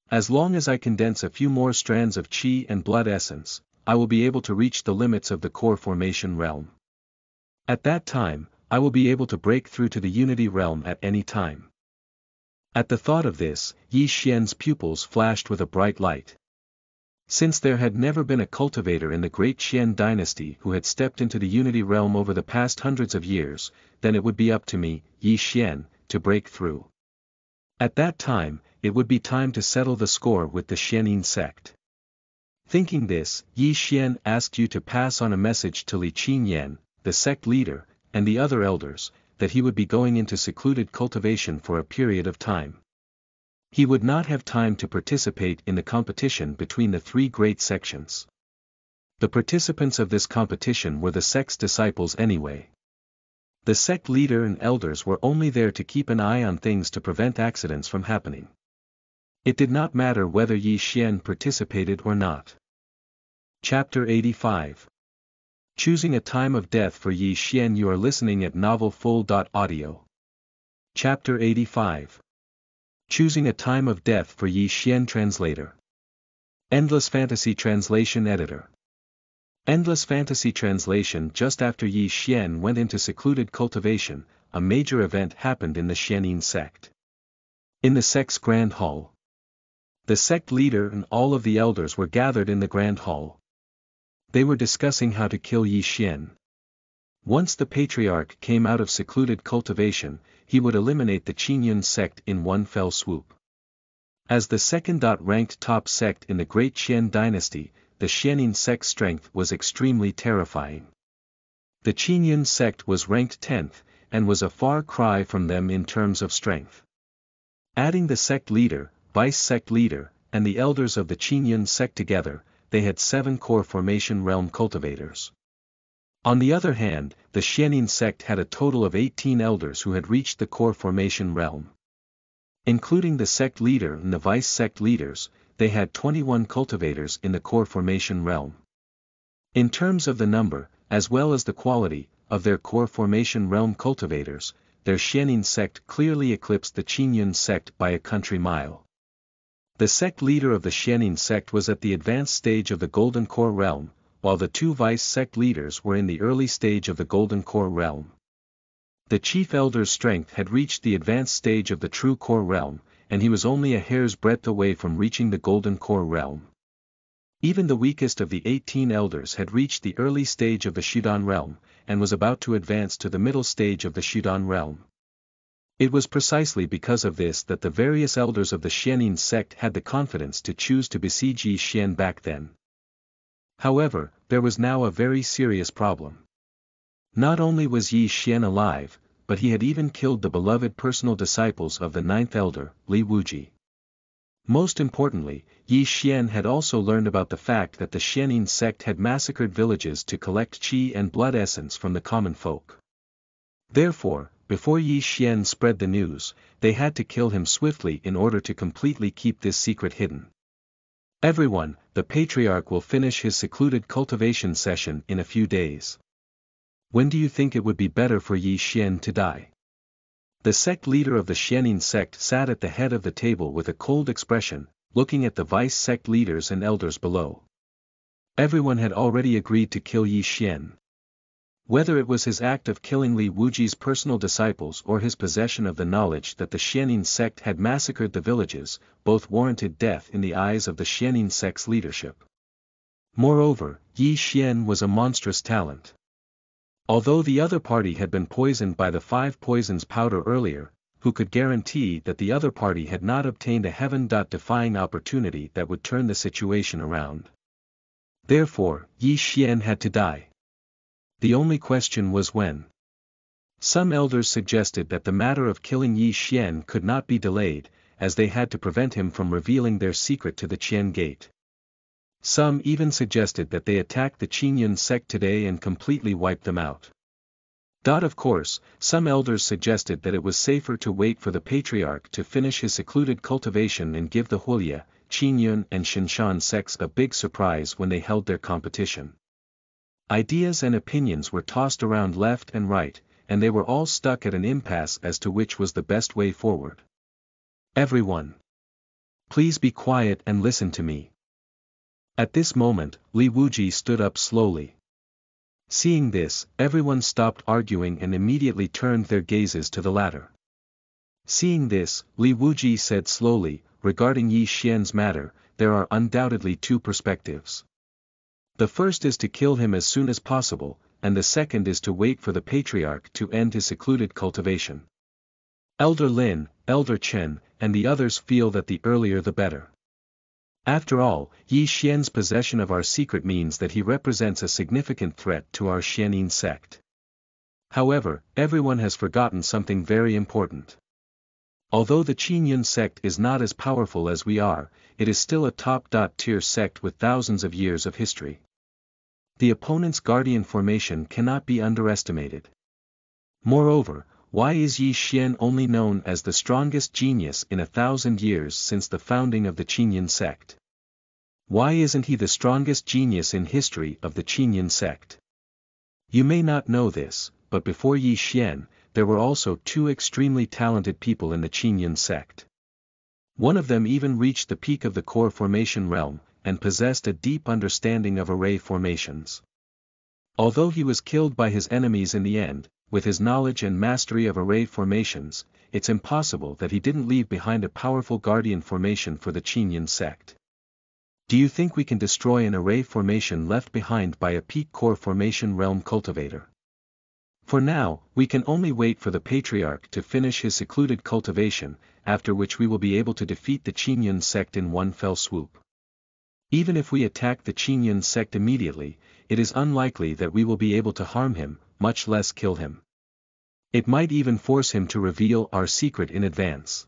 As long as I condense a few more strands of chi and blood essence, I will be able to reach the limits of the core formation realm. At that time, I will be able to break through to the unity realm at any time. At the thought of this, Yi Xian's pupils flashed with a bright light. Since there had never been a cultivator in the great Qian dynasty who had stepped into the unity realm over the past hundreds of years, then it would be up to me, Yi Xian, to break through. At that time, it would be time to settle the score with the Xianin sect. Thinking this, Yi Xian asked you to pass on a message to Li Qingyan, the sect leader, and the other elders, that he would be going into secluded cultivation for a period of time. He would not have time to participate in the competition between the three great sections. The participants of this competition were the sect's disciples anyway. The sect leader and elders were only there to keep an eye on things to prevent accidents from happening. It did not matter whether Yi Xian participated or not. Chapter 85. Choosing a time of death for Yi Xian. You are listening at novelfull.audio. Chapter 85. Choosing a time of death for Yi Xian. Translator. Endless Fantasy Translation Editor. Endless Fantasy Translation. Just after Yi Xian went into secluded cultivation, a major event happened in the Xianin sect. In the sect's Grand Hall. The sect leader and all of the elders were gathered in the Grand Hall. They were discussing how to kill Yi Xian. Once the patriarch came out of secluded cultivation, he would eliminate the Qingyun sect in one fell swoop. As the second-ranked top sect in the Great Qian dynasty, the Xianin sect's strength was extremely terrifying. The Qingyun sect was ranked 10th, and was a far cry from them in terms of strength. Adding the sect leader, vice sect leader, and the elders of the Qingyun sect together, they had 7 core formation realm cultivators. On the other hand, the Xianin sect had a total of 18 elders who had reached the core formation realm. Including the sect leader and the vice sect leaders, they had 21 cultivators in the core formation realm. In terms of the number, as well as the quality, of their core formation realm cultivators, their Xianin sect clearly eclipsed the Qingyun sect by a country mile. The sect leader of the Xianin sect was at the advanced stage of the Golden Core realm, while the 2 vice sect leaders were in the early stage of the Golden Core realm. The chief elder's strength had reached the advanced stage of the True Core realm, and he was only a hair's breadth away from reaching the Golden Core realm. Even the weakest of the 18 elders had reached the early stage of the Shudan realm, and was about to advance to the middle stage of the Shudan realm. It was precisely because of this that the various elders of the Xianin sect had the confidence to choose to besiege Yi Xian back then. However, there was now a very serious problem. Not only was Yi Xian alive, but he had even killed the beloved personal disciples of the 9th elder, Li Wuji. Most importantly, Yi Xian had also learned about the fact that the Xianin sect had massacred villages to collect qi and blood essence from the common folk. Therefore, before Yi Xian spread the news, they had to kill him swiftly in order to completely keep this secret hidden. Everyone, the patriarch will finish his secluded cultivation session in a few days. When do you think it would be better for Yi Xian to die? The sect leader of the Xianin sect sat at the head of the table with a cold expression, looking at the vice sect leaders and elders below. Everyone had already agreed to kill Yi Xian. Whether it was his act of killing Li Wuji's personal disciples or his possession of the knowledge that the Xianin sect had massacred the villages, both warranted death in the eyes of the Xianin sect's leadership. Moreover, Yi Xian was a monstrous talent. Although the other party had been poisoned by the 5 poisons powder earlier, who could guarantee that the other party had not obtained a heaven-defying opportunity that would turn the situation around? Therefore, Yi Xian had to die. The only question was when. Some elders suggested that the matter of killing Yi Xian could not be delayed, as they had to prevent him from revealing their secret to the Qian gate. Some even suggested that they attack the Qingyun sect today and completely wipe them out. Of course, some elders suggested that it was safer to wait for the patriarch to finish his secluded cultivation and give the Hulia, Qingyun and Shinshan sects a big surprise when they held their competition. Ideas and opinions were tossed around left and right, and they were all stuck at an impasse as to which was the best way forward. Everyone, please be quiet and listen to me. At this moment, Li Wuji stood up slowly. Seeing this, everyone stopped arguing and immediately turned their gazes to the latter. Seeing this, Li Wuji said slowly, regarding Yi Xian's matter, there are undoubtedly two perspectives. The first is to kill him as soon as possible, and the second is to wait for the patriarch to end his secluded cultivation. Elder Lin, Elder Chen, and the others feel that the earlier the better. After all, Yi Xian's possession of our secret means that he represents a significant threat to our Xianin sect. However, everyone has forgotten something very important. Although the Qingyun sect is not as powerful as we are, it is still a top-tier sect with thousands of years of history. The opponent's guardian formation cannot be underestimated. Moreover, why is Yi Xian only known as the strongest genius in 1,000 years since the founding of the Qingyun sect? Why isn't he the strongest genius in history of the Qingyun sect? You may not know this, but before Yi Xian, there were also two extremely talented people in the Qingyun sect. One of them even reached the peak of the core formation realm, and possessed a deep understanding of array formations. Although he was killed by his enemies in the end, with his knowledge and mastery of array formations, it's impossible that he didn't leave behind a powerful guardian formation for the Qingyun sect. Do you think we can destroy an array formation left behind by a peak core formation realm cultivator? For now, we can only wait for the patriarch to finish his secluded cultivation, after which we will be able to defeat the Qingyun sect in one fell swoop. Even if we attack the Qingyun sect immediately, it is unlikely that we will be able to harm him, much less kill him. It might even force him to reveal our secret in advance.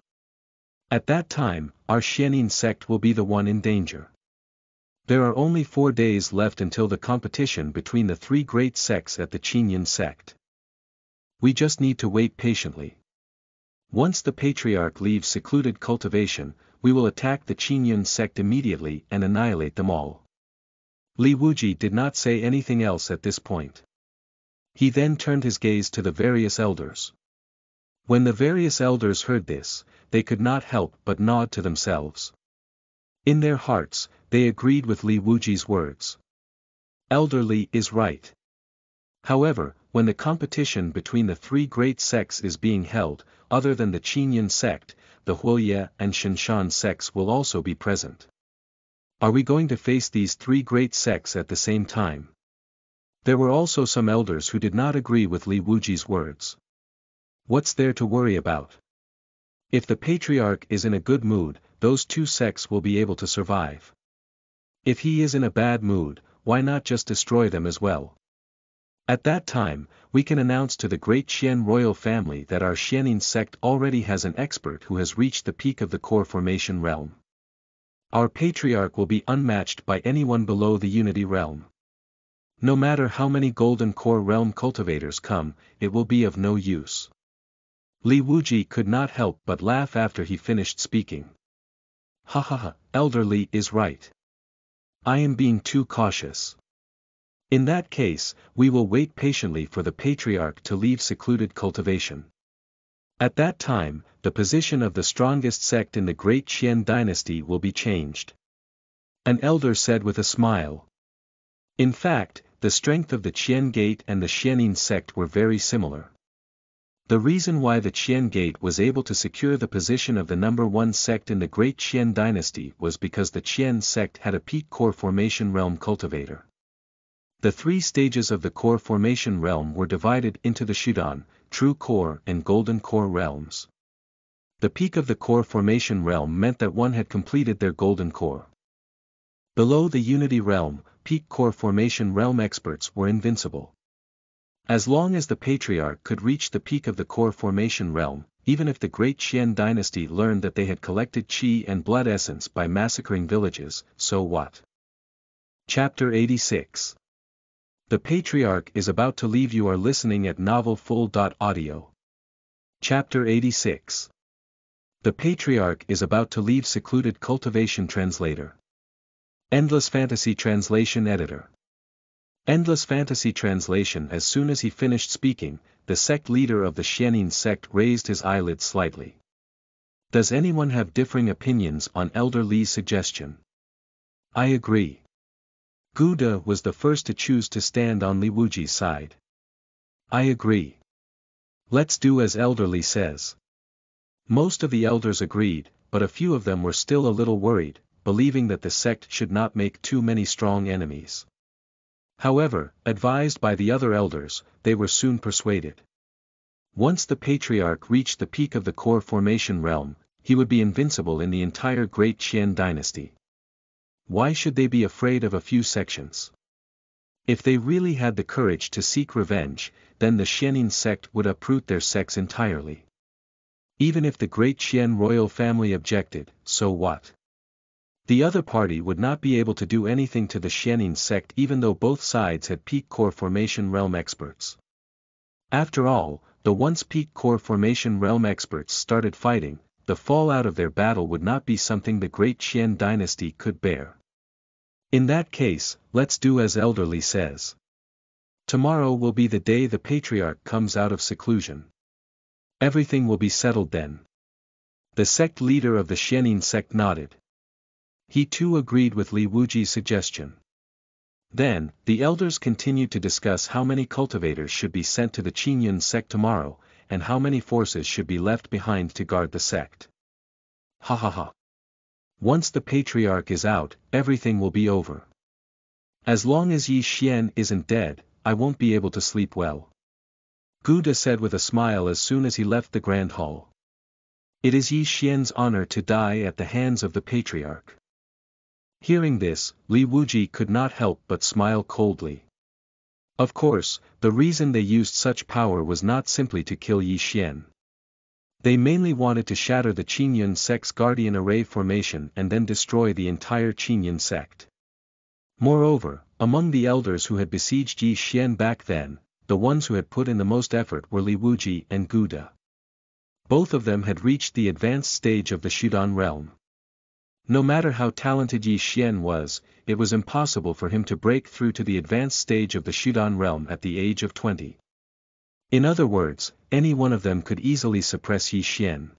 At that time, our Xianin sect will be the one in danger. There are only 4 days left until the competition between the three great sects at the Qingyun sect. We just need to wait patiently. Once the patriarch leaves secluded cultivation, we will attack the Qingyun sect immediately and annihilate them all. Li Wuji did not say anything else at this point. He then turned his gaze to the various elders. When the various elders heard this, they could not help but nod to themselves. In their hearts, they agreed with Li Wuji's words. Elder Li is right. However, when the competition between the three great sects is being held, other than the Qingyun sect, the Huoye and Shinshan sects will also be present. Are we going to face these three great sects at the same time? There were also some elders who did not agree with Li Wuji's words. What's there to worry about? If the patriarch is in a good mood, those two sects will be able to survive. If he is in a bad mood, why not just destroy them as well? At that time, we can announce to the great Xian royal family that our Xianin sect already has an expert who has reached the peak of the core formation realm. Our patriarch will be unmatched by anyone below the unity realm. No matter how many golden core realm cultivators come, it will be of no use. Li Wuji could not help but laugh after he finished speaking. Ha ha ha, Elder Li is right. I am being too cautious. In that case, we will wait patiently for the patriarch to leave secluded cultivation. At that time, the position of the strongest sect in the great Qian dynasty will be changed. An elder said with a smile. In fact, the strength of the Qian Gate and the Xianin sect were very similar. The reason why the Qian Gate was able to secure the position of the number one sect in the great Qian dynasty was because the Qian sect had a peak core formation realm cultivator. The 3 stages of the core formation realm were divided into the Shudan, True Core and Golden Core realms. The peak of the core formation realm meant that one had completed their Golden Core. Below the Unity realm, peak core formation realm experts were invincible. As long as the patriarch could reach the peak of the core formation realm, even if the great Qian dynasty learned that they had collected qi and blood essence by massacring villages, so what? Chapter 86. The patriarch is about to leave. You are listening at novelfull.audio. Chapter 86. The patriarch is about to leave secluded cultivation translator. Endless fantasy translation editor. Endless fantasy translation. As soon as he finished speaking, the sect leader of the Xianin sect raised his eyelids slightly. Does anyone have differing opinions on Elder Li's suggestion? I agree. Guda was the first to choose to stand on Li Wuji's side. I agree. Let's do as Elder Li says. Most of the elders agreed, but a few of them were still a little worried, believing that the sect should not make too many strong enemies. However, advised by the other elders, they were soon persuaded. Once the patriarch reached the peak of the core formation realm, he would be invincible in the entire Great Qian dynasty. Why should they be afraid of a few sections? If they really had the courage to seek revenge, then the Xianin sect would uproot their sects entirely. Even if the Great Qian royal family objected, so what? The other party would not be able to do anything to the Xianin sect even though both sides had peak core formation realm experts. After all, the once peak core formation realm experts started fighting, the fallout of their battle would not be something the Great Qian dynasty could bear. In that case, let's do as Elder Li says. Tomorrow will be the day the patriarch comes out of seclusion. Everything will be settled then. The sect leader of the Xianin sect nodded. He too agreed with Li Wuji's suggestion. Then, the elders continued to discuss how many cultivators should be sent to the Qingyun sect tomorrow, and how many forces should be left behind to guard the sect. Ha ha ha. Once the patriarch is out, everything will be over. As long as Yi Xian isn't dead, I won't be able to sleep well. Guda said with a smile as soon as he left the grand hall. It is Yi Xian's honor to die at the hands of the patriarch. Hearing this, Li Wuji could not help but smile coldly. Of course, the reason they used such power was not simply to kill Yi Xian. They mainly wanted to shatter the Qingyun sect's guardian array formation and then destroy the entire Qingyun sect. Moreover, among the elders who had besieged Yi Xian back then, the ones who had put in the most effort were Li Wuji and Guda. Both of them had reached the advanced stage of the Shudan realm. No matter how talented Yi Xian was, it was impossible for him to break through to the advanced stage of the Shudan realm at the age of 20. In other words, any one of them could easily suppress Yi Xian.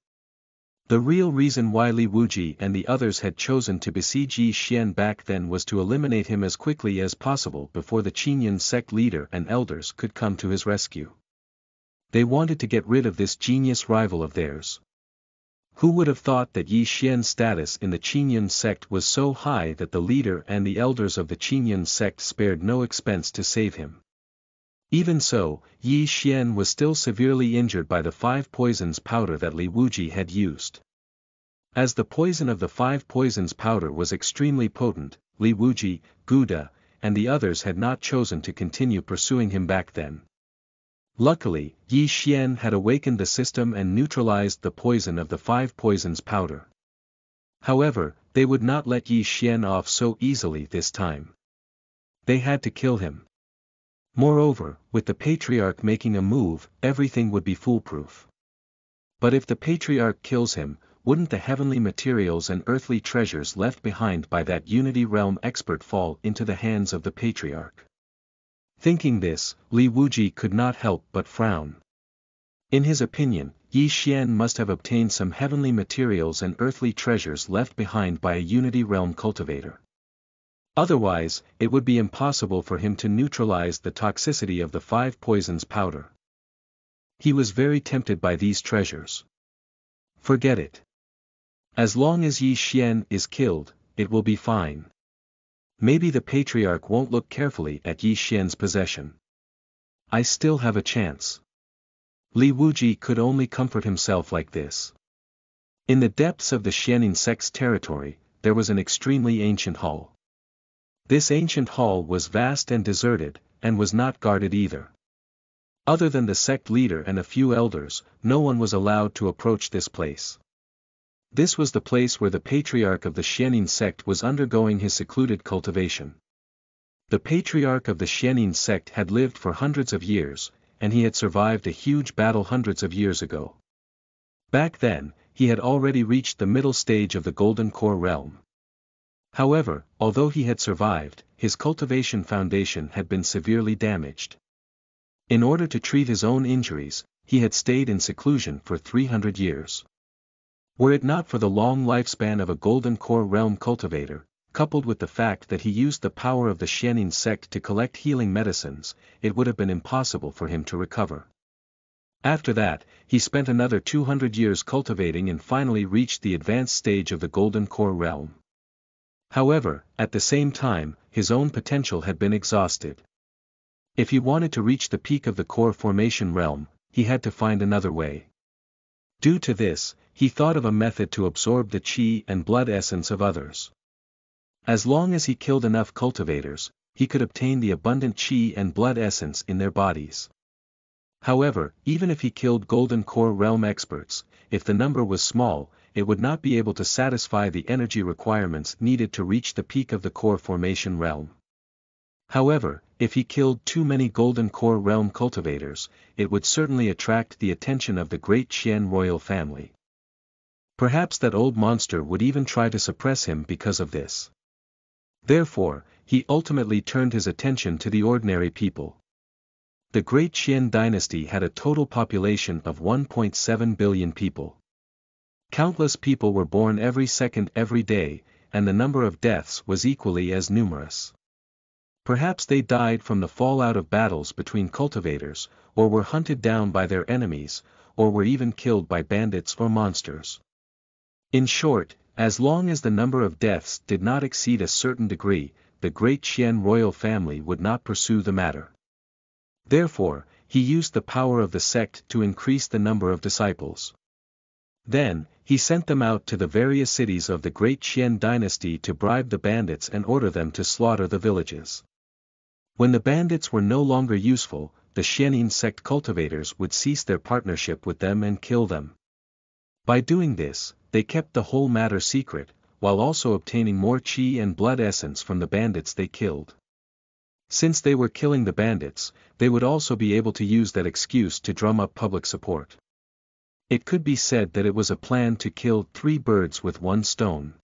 The real reason why Li Wuji and the others had chosen to besiege Yi Xian back then was to eliminate him as quickly as possible before the Qingyun sect leader and elders could come to his rescue. They wanted to get rid of this genius rival of theirs. Who would have thought that Yi Xian's status in the Qingyun sect was so high that the leader and the elders of the Qingyun sect spared no expense to save him? Even so, Yi Xian was still severely injured by the 5 poisons powder that Li Wuji had used. As the poison of the 5 poisons powder was extremely potent, Li Wuji, Guda, and the others had not chosen to continue pursuing him back then. Luckily, Yi Xian had awakened the system and neutralized the poison of the 5 poisons powder. However, they would not let Yi Xian off so easily this time. They had to kill him. Moreover, with the patriarch making a move, everything would be foolproof. But if the patriarch kills him, wouldn't the heavenly materials and earthly treasures left behind by that Unity Realm expert fall into the hands of the patriarch? Thinking this, Li Wuji could not help but frown. In his opinion, Yi Xian must have obtained some heavenly materials and earthly treasures left behind by a Unity Realm cultivator. Otherwise, it would be impossible for him to neutralize the toxicity of the 5 poisons powder. He was very tempted by these treasures. Forget it. As long as Yi Xian is killed, it will be fine. Maybe the patriarch won't look carefully at Yi Xian's possession. I still have a chance. Li Wuji could only comfort himself like this. In the depths of the Xianin sect's territory, there was an extremely ancient hall. This ancient hall was vast and deserted, and was not guarded either. Other than the sect leader and a few elders, no one was allowed to approach this place. This was the place where the patriarch of the Xianin sect was undergoing his secluded cultivation. The patriarch of the Xianin sect had lived for hundreds of years, and he had survived a huge battle hundreds of years ago. Back then, he had already reached the middle stage of the Golden Core realm. However, although he had survived, his cultivation foundation had been severely damaged. In order to treat his own injuries, he had stayed in seclusion for 300 years. Were it not for the long lifespan of a Golden Core realm cultivator, coupled with the fact that he used the power of the Xianin sect to collect healing medicines, it would have been impossible for him to recover. After that, he spent another 200 years cultivating and finally reached the advanced stage of the Golden Core realm. However, at the same time, his own potential had been exhausted. If he wanted to reach the peak of the core formation realm, he had to find another way. Due to this, he thought of a method to absorb the qi and blood essence of others. As long as he killed enough cultivators, he could obtain the abundant qi and blood essence in their bodies. However, even if he killed Golden Core realm experts, if the number was small, it would not be able to satisfy the energy requirements needed to reach the peak of the core formation realm. However, if he killed too many Golden Core realm cultivators, it would certainly attract the attention of the great Qian royal family. Perhaps that old monster would even try to suppress him because of this. Therefore, he ultimately turned his attention to the ordinary people. The Great Qian dynasty had a total population of 1.7 billion people. Countless people were born every second every day, and the number of deaths was equally as numerous. Perhaps they died from the fallout of battles between cultivators, or were hunted down by their enemies, or were even killed by bandits or monsters. In short, as long as the number of deaths did not exceed a certain degree, the Great Qian royal family would not pursue the matter. Therefore, he used the power of the sect to increase the number of disciples. Then, he sent them out to the various cities of the Great Qian dynasty to bribe the bandits and order them to slaughter the villages. When the bandits were no longer useful, the Xianin sect cultivators would cease their partnership with them and kill them. By doing this, they kept the whole matter secret, while also obtaining more qi and blood essence from the bandits they killed. Since they were killing the bandits, they would also be able to use that excuse to drum up public support. It could be said that it was a plan to kill 3 birds with 1 stone.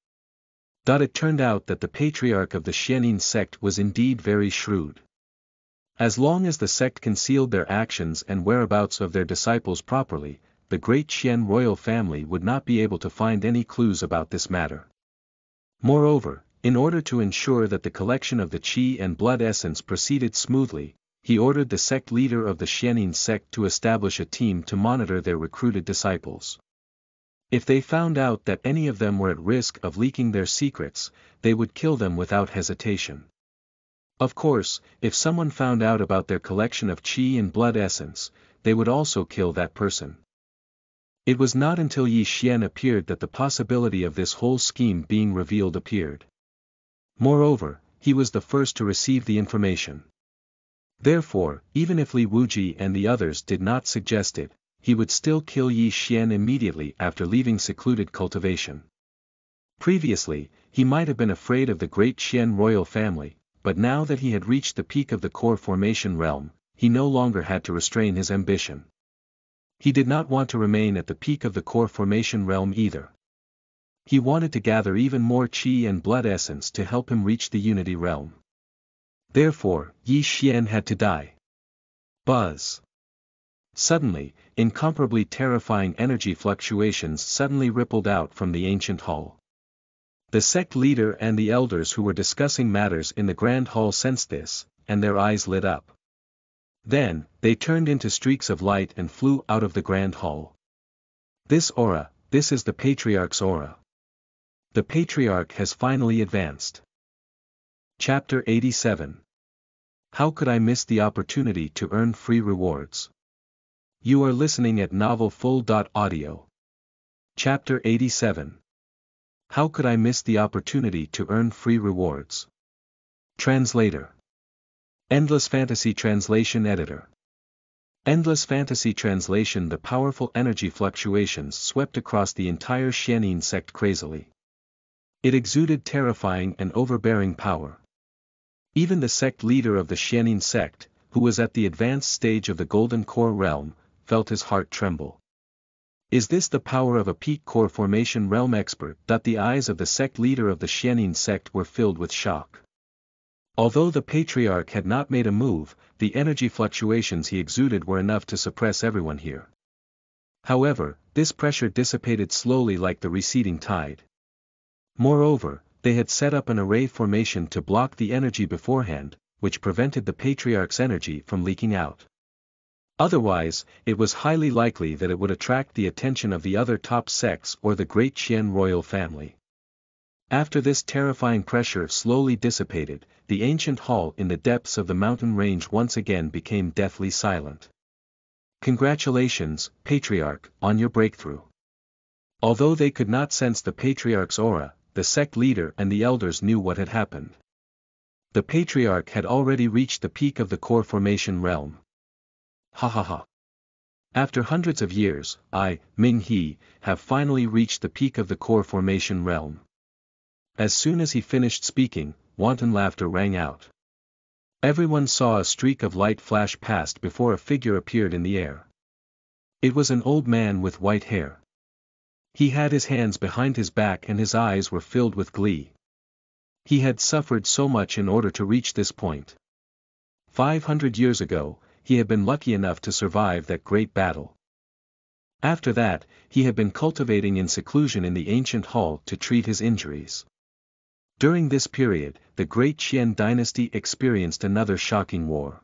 It turned out that the patriarch of the Xianin sect was indeed very shrewd. As long as the sect concealed their actions and whereabouts of their disciples properly, the Great Qian royal family would not be able to find any clues about this matter. Moreover, in order to ensure that the collection of the qi and blood essence proceeded smoothly, he ordered the sect leader of the Xianin sect to establish a team to monitor their recruited disciples. If they found out that any of them were at risk of leaking their secrets, they would kill them without hesitation. Of course, if someone found out about their collection of qi and blood essence, they would also kill that person. It was not until Yi Xian appeared that the possibility of this whole scheme being revealed appeared. Moreover, he was the first to receive the information. Therefore, even if Li Wuji and the others did not suggest it, he would still kill Yi Xian immediately after leaving secluded cultivation. Previously, he might have been afraid of the Great Qian royal family, but now that he had reached the peak of the core formation realm, he no longer had to restrain his ambition. He did not want to remain at the peak of the core formation realm either. He wanted to gather even more qi and blood essence to help him reach the unity realm. Therefore, Yi Xian had to die. Buzz. Suddenly, incomparably terrifying energy fluctuations suddenly rippled out from the ancient hall. The sect leader and the elders who were discussing matters in the grand hall sensed this, and their eyes lit up. Then, they turned into streaks of light and flew out of the grand hall. This is the Patriarch's aura. The Patriarch has finally advanced. Chapter 87. How could I miss the opportunity to earn free rewards? You are listening at novelfull.audio. Chapter 87. How could I miss the opportunity to earn free rewards? Translator. Endless Fantasy Translation Editor. Endless Fantasy Translation. The powerful energy fluctuations swept across the entire Xianin sect crazily. It exuded terrifying and overbearing power. Even the sect leader of the Xianin sect, who was at the advanced stage of the Golden Core realm, felt his heart tremble. Is this the power of a peak core formation realm expert? That the eyes of the sect leader of the Xianin sect were filled with shock. Although the patriarch had not made a move, the energy fluctuations he exuded were enough to suppress everyone here. However, this pressure dissipated slowly like the receding tide. Moreover, they had set up an array formation to block the energy beforehand, which prevented the patriarch's energy from leaking out. Otherwise, it was highly likely that it would attract the attention of the other top sects or the great Qian royal family. After this terrifying pressure slowly dissipated, the ancient hall in the depths of the mountain range once again became deathly silent. Congratulations, Patriarch, on your breakthrough. Although they could not sense the Patriarch's aura, the sect leader and the elders knew what had happened. The Patriarch had already reached the peak of the core formation realm. Ha ha ha. After hundreds of years, I, Ming He, have finally reached the peak of the core formation realm. As soon as he finished speaking, wanton laughter rang out. Everyone saw a streak of light flash past before a figure appeared in the air. It was an old man with white hair. He had his hands behind his back and his eyes were filled with glee. He had suffered so much in order to reach this point. 500 years ago, he had been lucky enough to survive that great battle. After that, he had been cultivating in seclusion in the ancient hall to treat his injuries. During this period, the great Qian dynasty experienced another shocking war.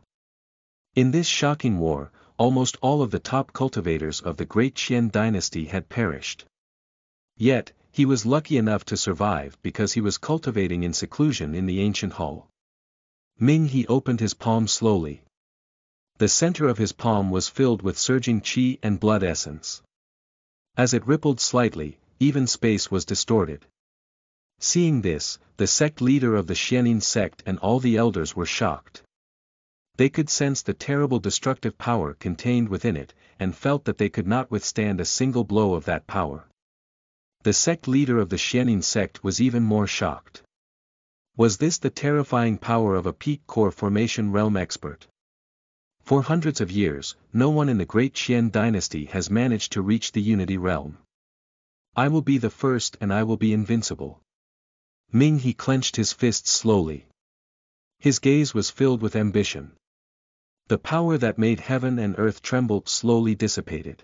In this shocking war, almost all of the top cultivators of the great Qian dynasty had perished. Yet, he was lucky enough to survive because he was cultivating in seclusion in the ancient hall. Ming He opened his palm slowly. The center of his palm was filled with surging qi and blood essence. As it rippled slightly, even space was distorted. Seeing this, the sect leader of the Xianin sect and all the elders were shocked. They could sense the terrible destructive power contained within it, and felt that they could not withstand a single blow of that power. The sect leader of the Xianin sect was even more shocked. Was this the terrifying power of a peak core formation realm expert? For hundreds of years, no one in the great Qian dynasty has managed to reach the unity realm. I will be the first and I will be invincible. Ming He clenched his fists slowly. His gaze was filled with ambition. The power that made heaven and earth tremble slowly dissipated.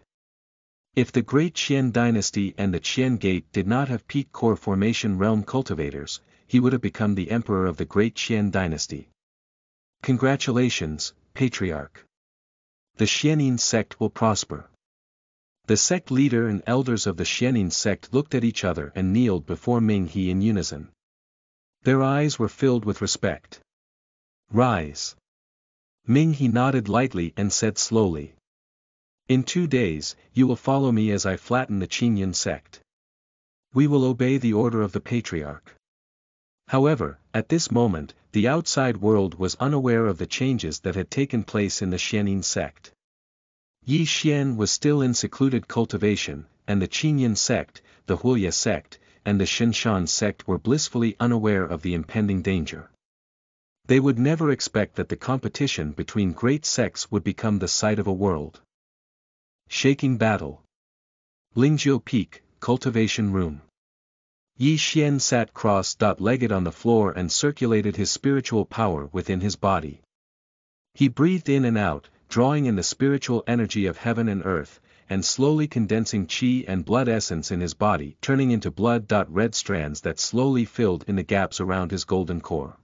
If the great Qian dynasty and the Qian gate did not have peak core formation realm cultivators, he would have become the emperor of the great Qian dynasty. Congratulations, Patriarch. The Xianin sect will prosper. The sect leader and elders of the Xianin sect looked at each other and kneeled before Ming He in unison. Their eyes were filled with respect. Rise. Ming He nodded lightly and said slowly. In 2 days, you will follow me as I flatten the Qinyan sect. We will obey the order of the Patriarch. However, at this moment, the outside world was unaware of the changes that had taken place in the Xianin sect. Yi Xian was still in secluded cultivation, and the Qinyan sect, the Huoya sect, and the Shinshan sect were blissfully unaware of the impending danger. They would never expect that the competition between great sects would become the sight of a world. Shaking battle. Lingjiu Peak, cultivation room. Yi Xian sat cross-legged on the floor and circulated his spiritual power within his body. He breathed in and out, drawing in the spiritual energy of heaven and earth, and slowly condensing qi and blood essence in his body, turning into blood-red strands that slowly filled in the gaps around his golden core.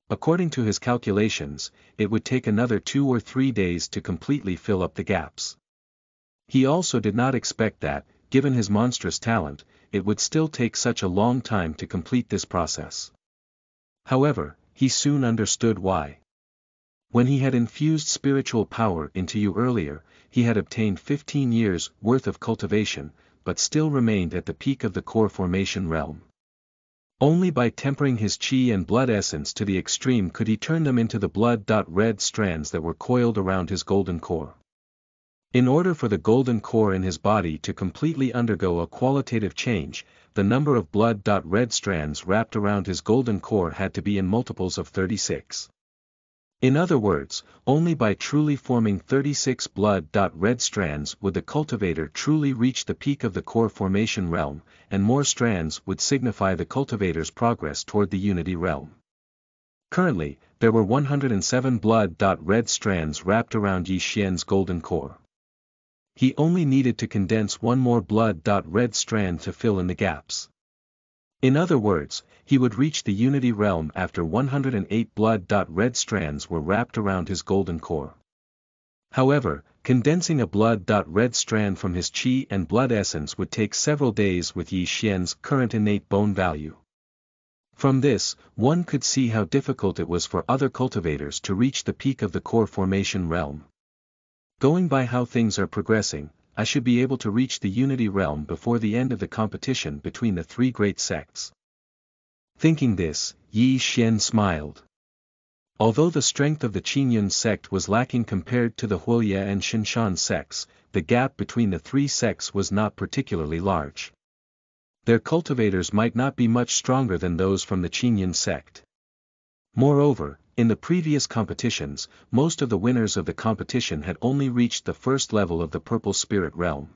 According to his calculations, it would take another 2 or 3 days to completely fill up the gaps. He also did not expect that, given his monstrous talent, it would still take such a long time to complete this process. However, he soon understood why. When he had infused spiritual power into you earlier, he had obtained 15 years' worth of cultivation, but still remained at the peak of the core formation realm. Only by tempering his qi and blood essence to the extreme could he turn them into the blood-red strands that were coiled around his golden core. In order for the golden core in his body to completely undergo a qualitative change, the number of blood-red strands wrapped around his golden core had to be in multiples of 36. In other words, only by truly forming 36 blood-red strands would the cultivator truly reach the peak of the core formation realm, and more strands would signify the cultivator's progress toward the unity realm. Currently, there were 107 blood-red strands wrapped around Yi Xian's golden core. He only needed to condense one more blood-red strand to fill in the gaps. In other words, he would reach the unity realm after 108 blood-red strands were wrapped around his golden core. However, condensing a blood-red strand from his qi and blood essence would take several days with Yi Xian's current innate bone value. From this, one could see how difficult it was for other cultivators to reach the peak of the core formation realm. Going by how things are progressing, I should be able to reach the unity realm before the end of the competition between the three great sects. Thinking this, Yi Xian smiled. Although the strength of the Qingyun sect was lacking compared to the Huoye and Shinshan sects, the gap between the three sects was not particularly large. Their cultivators might not be much stronger than those from the Qingyun sect. Moreover, in the previous competitions, most of the winners of the competition had only reached the first level of the Purple Spirit realm.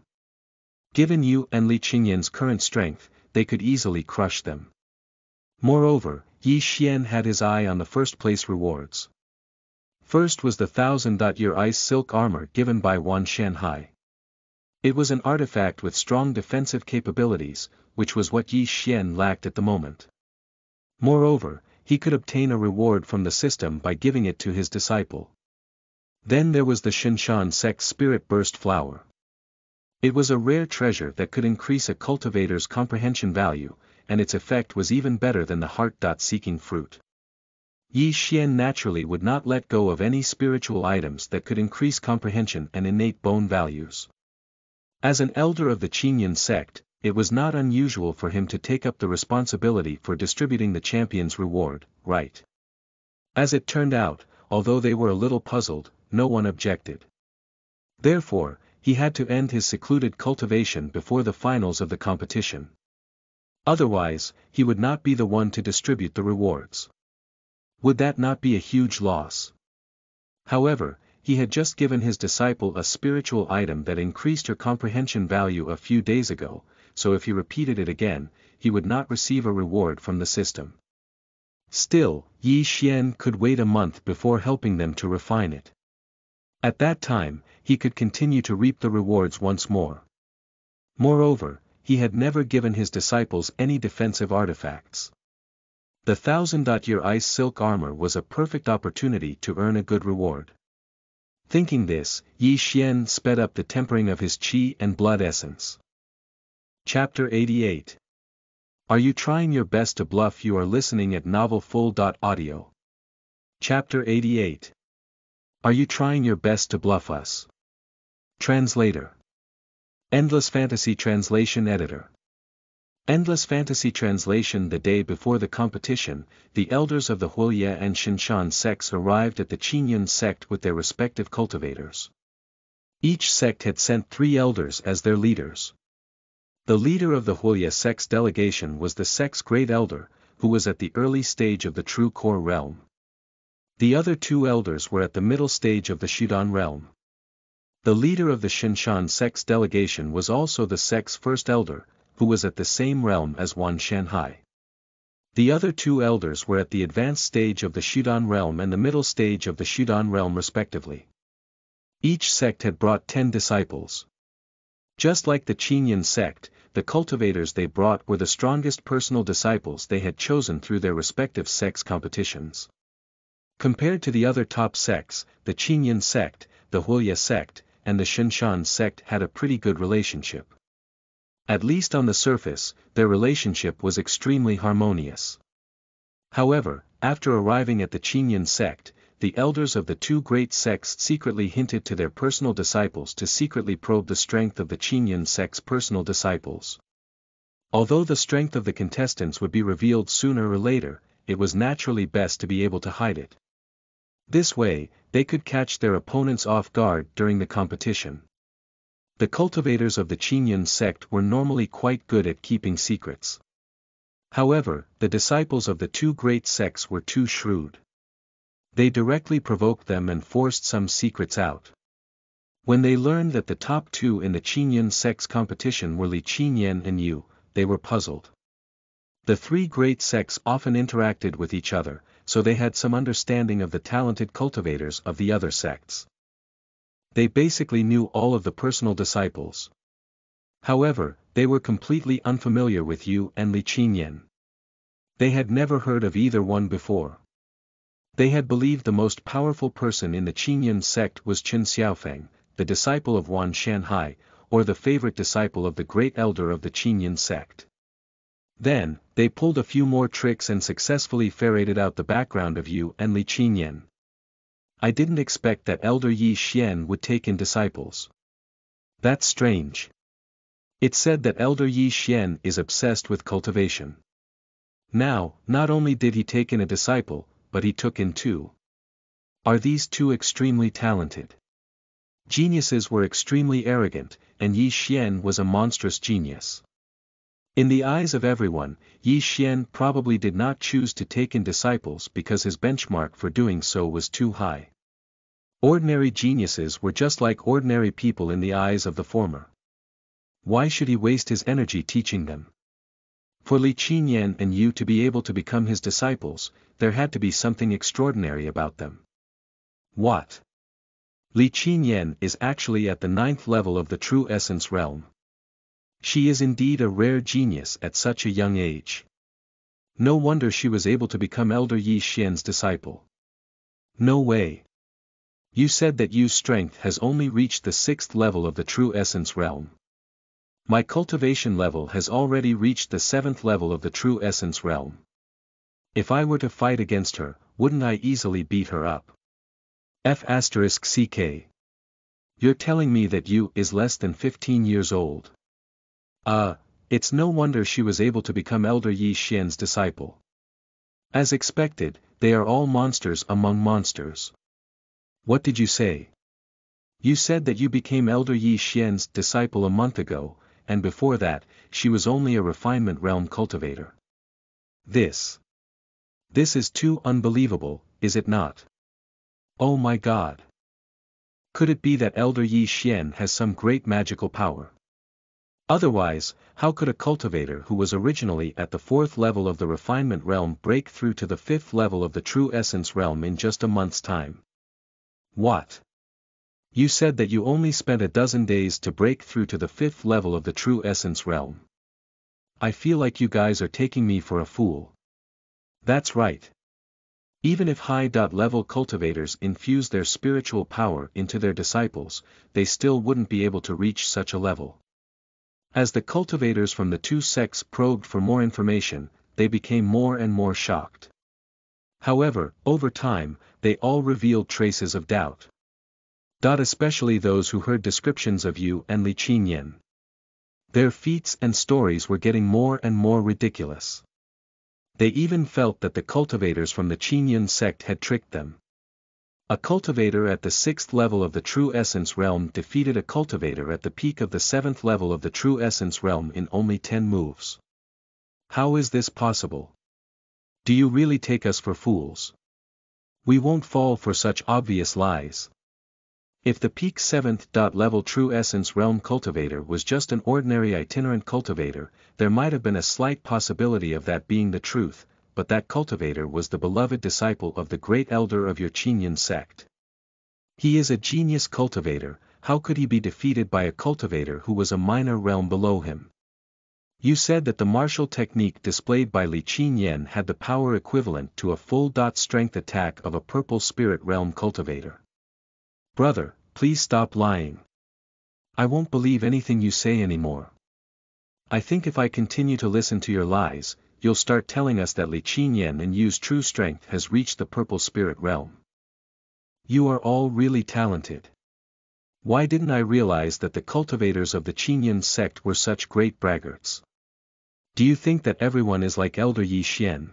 Given Yu and Li Qingyun's current strength, they could easily crush them. Moreover, Yi Xian had his eye on the first-place rewards. First was the 1,000-year ice silk armor given by Wan Shanhai. It was an artifact with strong defensive capabilities, which was what Yi Xian lacked at the moment. Moreover, he could obtain a reward from the system by giving it to his disciple. Then there was the Shinshan sect's Spirit Burst Flower. It was a rare treasure that could increase a cultivator's comprehension value, and its effect was even better than the heart-seeking fruit. Yi Xian naturally would not let go of any spiritual items that could increase comprehension and innate bone values. As an elder of the Qingyun sect, it was not unusual for him to take up the responsibility for distributing the champion's reward, right? As it turned out, although they were a little puzzled, no one objected. Therefore, he had to end his secluded cultivation before the finals of the competition. Otherwise, he would not be the one to distribute the rewards. Would that not be a huge loss? However, he had just given his disciple a spiritual item that increased her comprehension value a few days ago, so if he repeated it again, he would not receive a reward from the system. Still, Yi Xian could wait a month before helping them to refine it. At that time, he could continue to reap the rewards once more. Moreover, he had never given his disciples any defensive artifacts. The 1,000-year ice silk armor was a perfect opportunity to earn a good reward. Thinking this, Yi Xian sped up the tempering of his qi and blood essence. Chapter 88. Are you trying your best to bluff? You are listening at novelfull.audio. Chapter 88. Are you trying your best to bluff us? Translator. Endless Fantasy Translation Editor. Endless Fantasy Translation. The day before the competition, the elders of the Huoye and Shinshan sects arrived at the Qingyun sect with their respective cultivators. Each sect had sent 3 elders as their leaders. The leader of the Huoye sect's delegation was the sect's great elder, who was at the early stage of the true core realm. The other 2 elders were at the middle stage of the Shudan realm. The leader of the Shinshan sect's delegation was also the sect's first elder, who was at the same realm as Wan Shanhai. The other 2 elders were at the advanced stage of the Shudan realm and the middle stage of the Shudan realm respectively. Each sect had brought 10 disciples. Just like the Qingyun sect, the cultivators they brought were the strongest personal disciples they had chosen through their respective sects' competitions. Compared to the other top sects, the Qingyun sect, the Huoye sect, and the Shinshan sect had a pretty good relationship. At least on the surface, their relationship was extremely harmonious. However, after arriving at the Qingyun sect, the elders of the 2 great sects secretly hinted to their personal disciples to secretly probe the strength of the Qingyun sect's personal disciples. Although the strength of the contestants would be revealed sooner or later, it was naturally best to be able to hide it. This way, they could catch their opponents off guard during the competition. The cultivators of the Qingyun sect were normally quite good at keeping secrets. However, the disciples of the 2 great sects were too shrewd. They directly provoked them and forced some secrets out. When they learned that the top two in the Qinyan sect's competition were Li Qinyan and Yu, they were puzzled. The three great sects often interacted with each other, so they had some understanding of the talented cultivators of the other sects. They basically knew all of the personal disciples. However, they were completely unfamiliar with Yu and Li Qinyan. They had never heard of either one before. They had believed the most powerful person in the Qinyan sect was Qin Xiaofeng, the disciple of Wan Shanhai, or the favorite disciple of the great elder of the Qinyan sect. Then, they pulled a few more tricks and successfully ferreted out the background of Yu and Li Qinyan. I didn't expect that Elder Yi Xian would take in disciples. That's strange. It said that Elder Yi Xian is obsessed with cultivation. Now, not only did he take in a disciple, but he took in two. Are these two extremely talented? Geniuses were extremely arrogant, and Yi Xian was a monstrous genius. In the eyes of everyone, Yi Xian probably did not choose to take in disciples because his benchmark for doing so was too high. Ordinary geniuses were just like ordinary people in the eyes of the former. Why should he waste his energy teaching them? For Li Qinyan and Yu to be able to become his disciples, there had to be something extraordinary about them. What? Li Qinyan is actually at the 9th level of the true essence realm. She is indeed a rare genius at such a young age. No wonder she was able to become Elder Yi Xian's disciple. No way. You said that Yu's strength has only reached the 6th level of the true essence realm. My cultivation level has already reached the 7th level of the true essence realm. If I were to fight against her, wouldn't I easily beat her up? F***ck. You're telling me that Yu is less than 15 years old. It's no wonder she was able to become Elder Yi Xian's disciple. As expected, they are all monsters among monsters. What did you say? You said that you became Elder Yi Xian's disciple a month ago, and before that, she was only a refinement realm cultivator. This is too unbelievable, is it not? Oh my God. Could it be that Elder Yi Xian has some great magical power? Otherwise, how could a cultivator who was originally at the 4th level of the refinement realm break through to the 5th level of the true essence realm in just a month's time? What? You said that you only spent a dozen days to break through to the 5th level of the true essence realm. I feel like you guys are taking me for a fool. That's right. Even if high-level cultivators infuse their spiritual power into their disciples, they still wouldn't be able to reach such a level. As the cultivators from the two sects probed for more information, they became more and more shocked. However, over time, they all revealed traces of doubt. Especially those who heard descriptions of Yu and Li Qinyan. Their feats and stories were getting more and more ridiculous. They even felt that the cultivators from the Qinyan sect had tricked them. A cultivator at the 6th level of the true essence realm defeated a cultivator at the peak of the 7th level of the true essence realm in only 10 moves. How is this possible? Do you really take us for fools? We won't fall for such obvious lies. If the peak 7th level true essence realm cultivator was just an ordinary itinerant cultivator, there might have been a slight possibility of that being the truth, but that cultivator was the beloved disciple of the great elder of your Qinyan sect. He is a genius cultivator. How could he be defeated by a cultivator who was a minor realm below him? You said that the martial technique displayed by Li Qinyan had the power equivalent to a full strength attack of a purple spirit realm cultivator. Brother, please stop lying. I won't believe anything you say anymore. I think if I continue to listen to your lies, you'll start telling us that Li Qinyan and Yu's true strength has reached the purple spirit realm. You are all really talented. Why didn't I realize that the cultivators of the Qinyan sect were such great braggarts? Do you think that everyone is like Elder Yi Xian?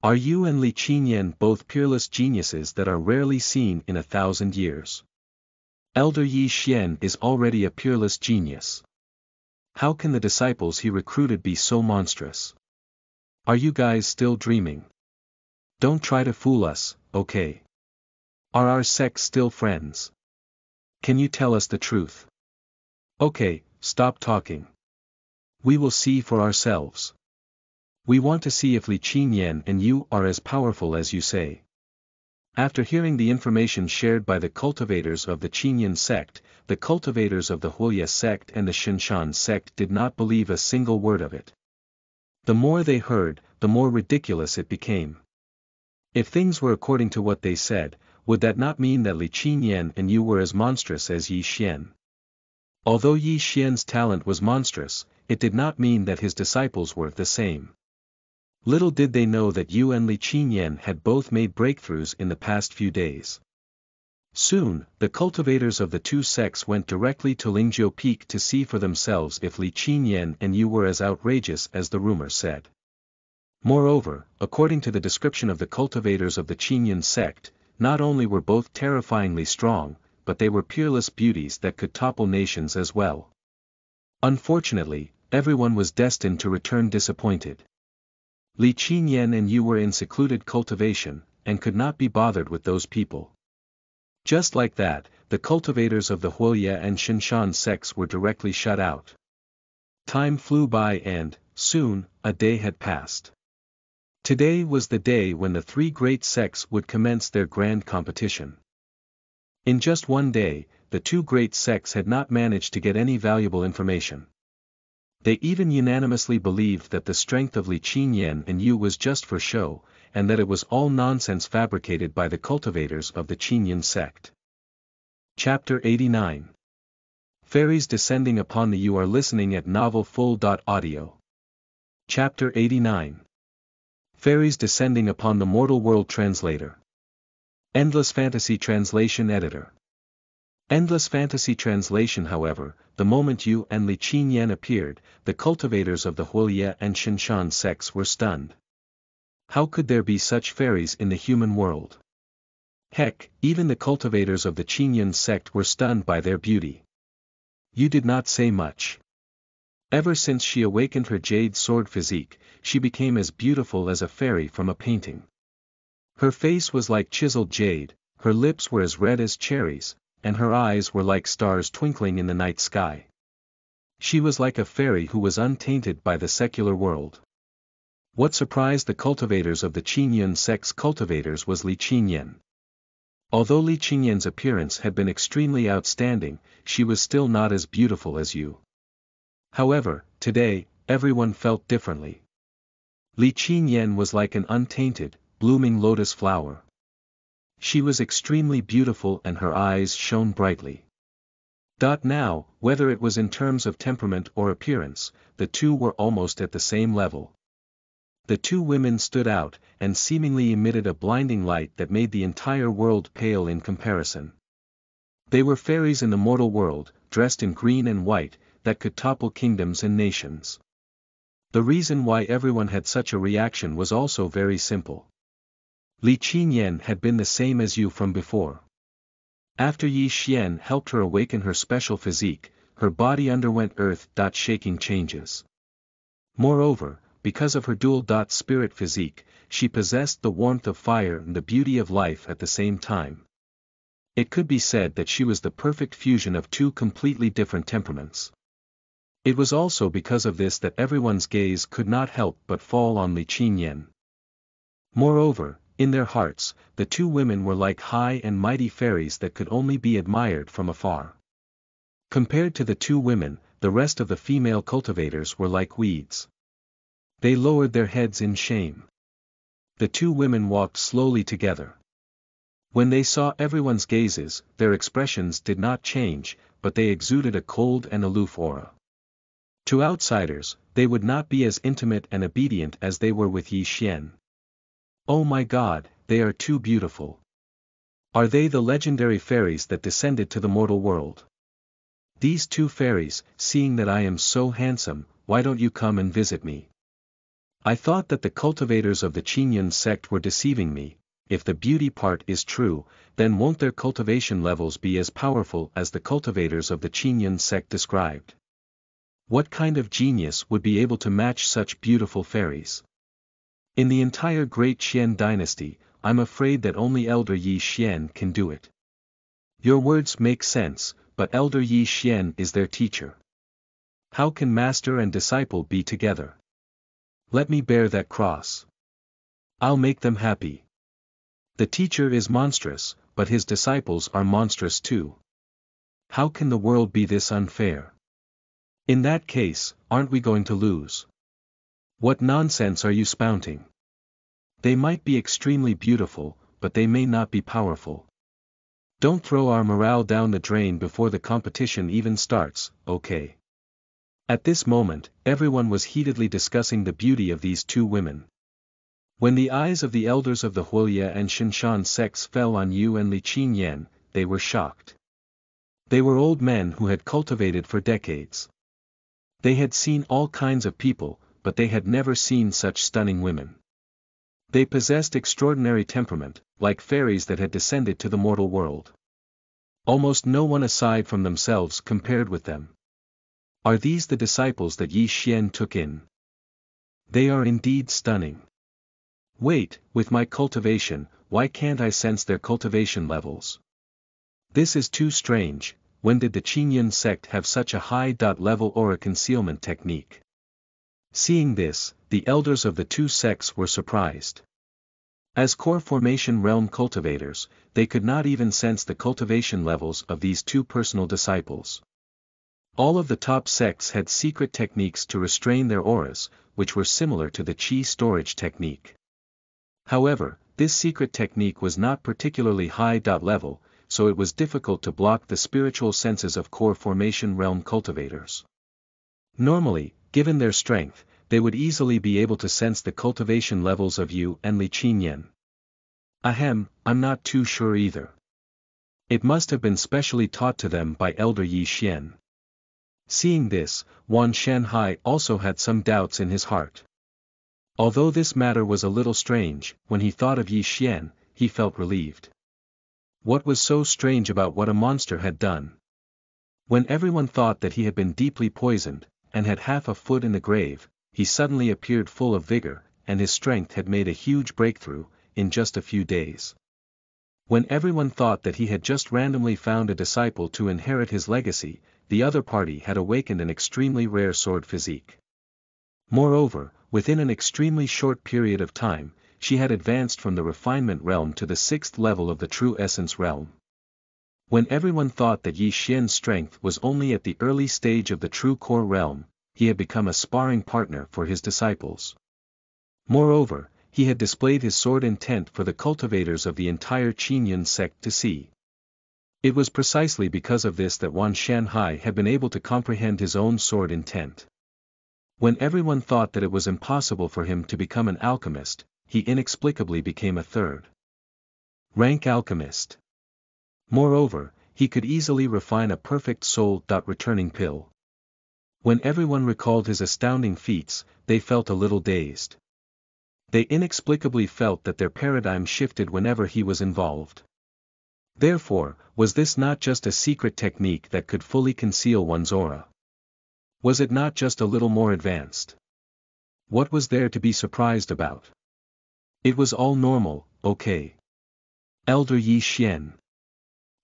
Are you and Li Qinyan both peerless geniuses that are rarely seen in 1,000 years? Elder Yi Xian is already a peerless genius. How can the disciples he recruited be so monstrous? Are you guys still dreaming? Don't try to fool us, okay? Are our sects still friends? Can you tell us the truth? Okay, stop talking. We will see for ourselves. We want to see if Li Qinyan and you are as powerful as you say. After hearing the information shared by the cultivators of the Qinyan sect, the cultivators of the Huoye sect and the Shinshan sect did not believe a single word of it. The more they heard, the more ridiculous it became. If things were according to what they said, would that not mean that Li Qinyan and you were as monstrous as Yi Xian? Although Yi Xian's talent was monstrous, it did not mean that his disciples were the same. Little did they know that Yu and Li Qinyan had both made breakthroughs in the past few days. Soon, the cultivators of the two sects went directly to Lingjiu Peak to see for themselves if Li Qinyan and Yu were as outrageous as the rumor said. Moreover, according to the description of the cultivators of the Qinyan sect, not only were both terrifyingly strong, but they were peerless beauties that could topple nations as well. Unfortunately, everyone was destined to return disappointed. Li Qinyan and Yu were in secluded cultivation, and could not be bothered with those people. Just like that, the cultivators of the Huoye and Shinshan sects were directly shut out. Time flew by and, soon, a day had passed. Today was the day when the three great sects would commence their grand competition. In just one day, the two great sects had not managed to get any valuable information. They even unanimously believed that the strength of Li Qinyan and Yu was just for show, and that it was all nonsense fabricated by the cultivators of the Qinyan sect. Chapter 89. Fairies Descending Upon the You are listening at novelfull.audio. Chapter 89. Fairies Descending Upon the Mortal World Translator. Endless Fantasy Translation Editor. Endless Fantasy Translation. However, the moment Yu and Li Qinyan appeared, the cultivators of the Huoye and Shinshan sects were stunned. How could there be such fairies in the human world? Heck, even the cultivators of the Qinyan sect were stunned by their beauty. Yu did not say much. Ever since she awakened her jade sword physique, she became as beautiful as a fairy from a painting. Her face was like chiseled jade, her lips were as red as cherries, and her eyes were like stars twinkling in the night sky. She was like a fairy who was untainted by the secular world. What surprised the cultivators of the Qinyan sect's cultivators was Li Qinyan. Although Li Qinyan's appearance had been extremely outstanding, she was still not as beautiful as Yu. However, today, everyone felt differently. Li Qinyan was like an untainted, blooming lotus flower. She was extremely beautiful and her eyes shone brightly. Now, whether it was in terms of temperament or appearance, the two were almost at the same level. The two women stood out, and seemingly emitted a blinding light that made the entire world pale in comparison. They were fairies in the mortal world, dressed in green and white, that could topple kingdoms and nations. The reason why everyone had such a reaction was also very simple. Li Qinyan had been the same as Yu from before. After Yi Xian helped her awaken her special physique, her body underwent earth-shaking changes. Moreover, because of her dual-spirit physique, she possessed the warmth of fire and the beauty of life at the same time. It could be said that she was the perfect fusion of two completely different temperaments. It was also because of this that everyone's gaze could not help but fall on Li Qinyan. Moreover, in their hearts, the two women were like high and mighty fairies that could only be admired from afar. Compared to the two women, the rest of the female cultivators were like weeds. They lowered their heads in shame. The two women walked slowly together. When they saw everyone's gazes, their expressions did not change, but they exuded a cold and aloof aura. To outsiders, they would not be as intimate and obedient as they were with Yi Xian. Oh my God, they are too beautiful. Are they the legendary fairies that descended to the mortal world? These two fairies, seeing that I am so handsome, why don't you come and visit me? I thought that the cultivators of the Qinyan sect were deceiving me. If the beauty part is true, then won't their cultivation levels be as powerful as the cultivators of the Qinyan sect described? What kind of genius would be able to match such beautiful fairies? In the entire great Qian dynasty, I'm afraid that only Elder Yi Xian can do it. Your words make sense, but Elder Yi Xian is their teacher. How can master and disciple be together? Let me bear that cross. I'll make them happy. The teacher is monstrous, but his disciples are monstrous too. How can the world be this unfair? In that case, aren't we going to lose? What nonsense are you spouting? They might be extremely beautiful, but they may not be powerful. Don't throw our morale down the drain before the competition even starts, okay? At this moment, everyone was heatedly discussing the beauty of these two women. When the eyes of the elders of the Huoya and Shinshan sects fell on Yu and Li Qinyan, they were shocked. They were old men who had cultivated for decades. They had seen all kinds of people, but they had never seen such stunning women. They possessed extraordinary temperament, like fairies that had descended to the mortal world. Almost no one aside from themselves compared with them. Are these the disciples that Yi Xian took in? They are indeed stunning. Wait, with my cultivation, why can't I sense their cultivation levels? This is too strange. When did the Qingyun sect have such a high level aura concealment technique? Seeing this, the elders of the two sects were surprised. As core formation realm cultivators, they could not even sense the cultivation levels of these two personal disciples. All of the top sects had secret techniques to restrain their auras, which were similar to the qi storage technique. However, this secret technique was not particularly high level, so it was difficult to block the spiritual senses of core formation realm cultivators. Normally, given their strength, they would easily be able to sense the cultivation levels of Yu and Li Qinyan. Ahem, I'm not too sure either. It must have been specially taught to them by Elder Yi Xian. Seeing this, Wan Shanhai also had some doubts in his heart. Although this matter was a little strange, when he thought of Yi Xian, he felt relieved. What was so strange about what a monster had done? When everyone thought that he had been deeply poisoned, and had half a foot in the grave, he suddenly appeared full of vigor, and his strength had made a huge breakthrough, in just a few days. When everyone thought that he had just randomly found a disciple to inherit his legacy, the other party had awakened an extremely rare sword physique. Moreover, within an extremely short period of time, she had advanced from the refinement realm to the 6th level of the true essence realm. When everyone thought that Yi Xian's strength was only at the early stage of the true core realm, he had become a sparring partner for his disciples. Moreover, he had displayed his sword intent for the cultivators of the entire Qingyun sect to see. It was precisely because of this that Wan Shanhai had been able to comprehend his own sword intent. When everyone thought that it was impossible for him to become an alchemist, he inexplicably became a third rank alchemist. Moreover, he could easily refine a perfect soul-returning pill. When everyone recalled his astounding feats, they felt a little dazed. They inexplicably felt that their paradigm shifted whenever he was involved. Therefore, was this not just a secret technique that could fully conceal one's aura? Was it not just a little more advanced? What was there to be surprised about? It was all normal, okay. Elder Yi Xian.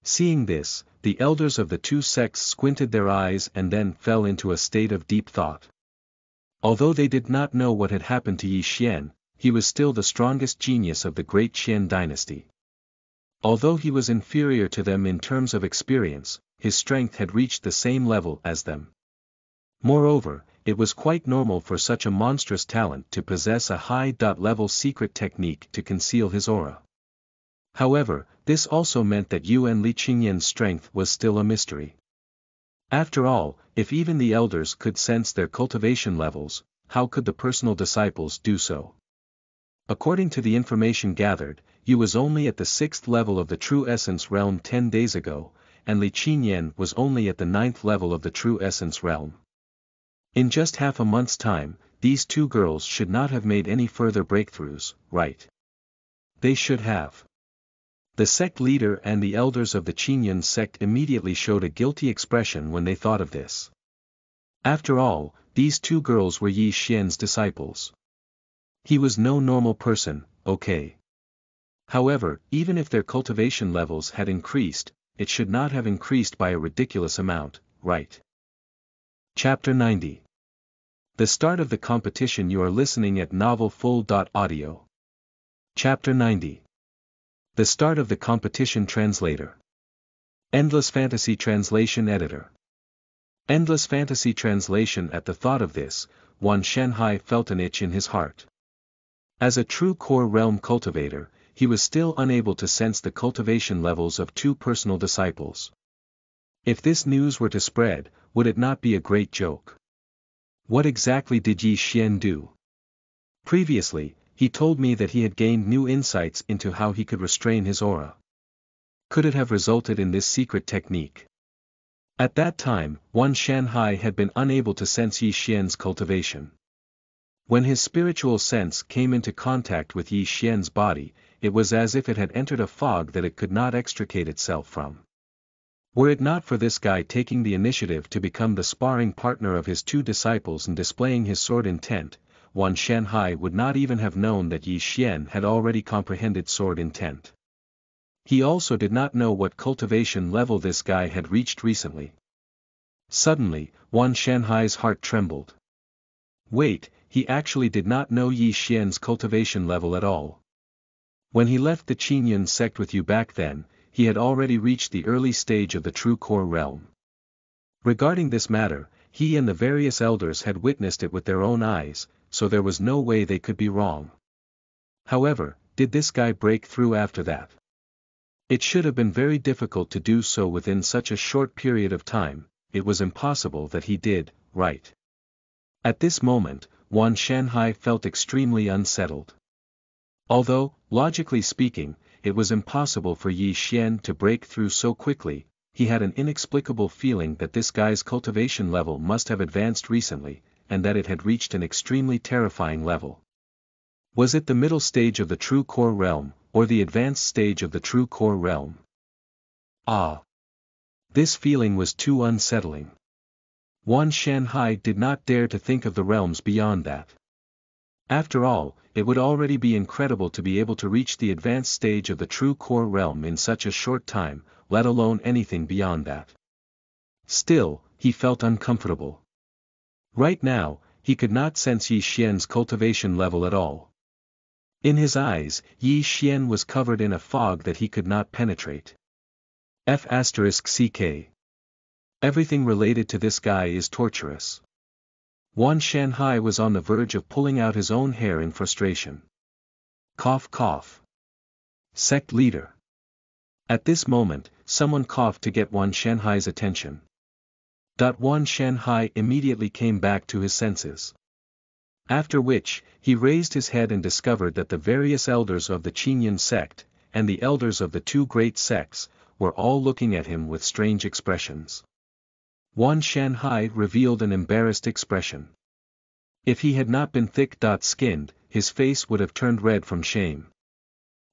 Seeing this, the elders of the two sects squinted their eyes and then fell into a state of deep thought. Although they did not know what had happened to Yi Xian, he was still the strongest genius of the great Qian dynasty. Although he was inferior to them in terms of experience, his strength had reached the same level as them. Moreover, it was quite normal for such a monstrous talent to possess a high-level secret technique to conceal his aura. However, this also meant that Yu and Li Qingyan's strength was still a mystery. After all, if even the elders could sense their cultivation levels, how could the personal disciples do so? According to the information gathered, Yu was only at the 6th level of the true essence realm 10 days ago, and Li Qingyan was only at the 9th level of the true essence realm. In just half a month's time, these two girls should not have made any further breakthroughs, right? They should have. The sect leader and the elders of the Qingyun sect immediately showed a guilty expression when they thought of this. After all, these two girls were Yi Xian's disciples. He was no normal person, okay. However, even if their cultivation levels had increased, it should not have increased by a ridiculous amount, right? Chapter 90. The start of the competition. You are listening at novelfull.audio. Chapter 90. The start of the competition. Translator. Endless Fantasy Translation Editor. Endless Fantasy Translation. At the thought of this, Wan Shanhai felt an itch in his heart. As a true core realm cultivator, he was still unable to sense the cultivation levels of two personal disciples. If this news were to spread, would it not be a great joke? What exactly did Yi Xian do? Previously, he told me that he had gained new insights into how he could restrain his aura. Could it have resulted in this secret technique? At that time, Wan Shanhai had been unable to sense Yi Xian's cultivation. When his spiritual sense came into contact with Yi Xian's body, it was as if it had entered a fog that it could not extricate itself from. Were it not for this guy taking the initiative to become the sparring partner of his two disciples and displaying his sword intent, Wan Shanhai would not even have known that Yi Xian had already comprehended sword intent. He also did not know what cultivation level this guy had reached recently. Suddenly, Wan Shanhai's heart trembled. Wait, he actually did not know Yi Xian's cultivation level at all. When he left the Qingyun sect with you back then, he had already reached the early stage of the true core realm. Regarding this matter, he and the various elders had witnessed it with their own eyes, so there was no way they could be wrong. However, did this guy break through after that? It should have been very difficult to do so within such a short period of time. It was impossible that he did, right? At this moment, Wan Shanhai felt extremely unsettled. Although, logically speaking, it was impossible for Yi Xian to break through so quickly, he had an inexplicable feeling that this guy's cultivation level must have advanced recently, and that it had reached an extremely terrifying level. Was it the middle stage of the true core realm, or the advanced stage of the true core realm? Ah! This feeling was too unsettling. Wan Shanhai did not dare to think of the realms beyond that. After all, it would already be incredible to be able to reach the advanced stage of the true core realm in such a short time, let alone anything beyond that. Still, he felt uncomfortable. Right now, he could not sense Yi Xian's cultivation level at all. In his eyes, Yi Xian was covered in a fog that he could not penetrate. F***ck. Everything related to this guy is torturous. Wan Shanhai was on the verge of pulling out his own hair in frustration. Cough cough. Sect leader. At this moment, someone coughed to get Wan Shanhai's attention. Wan Shanhai immediately came back to his senses. After which, he raised his head and discovered that the various elders of the Qingyun sect, and the elders of the two great sects, were all looking at him with strange expressions. Wan Shanhai revealed an embarrassed expression. If he had not been thick-skinned, his face would have turned red from shame.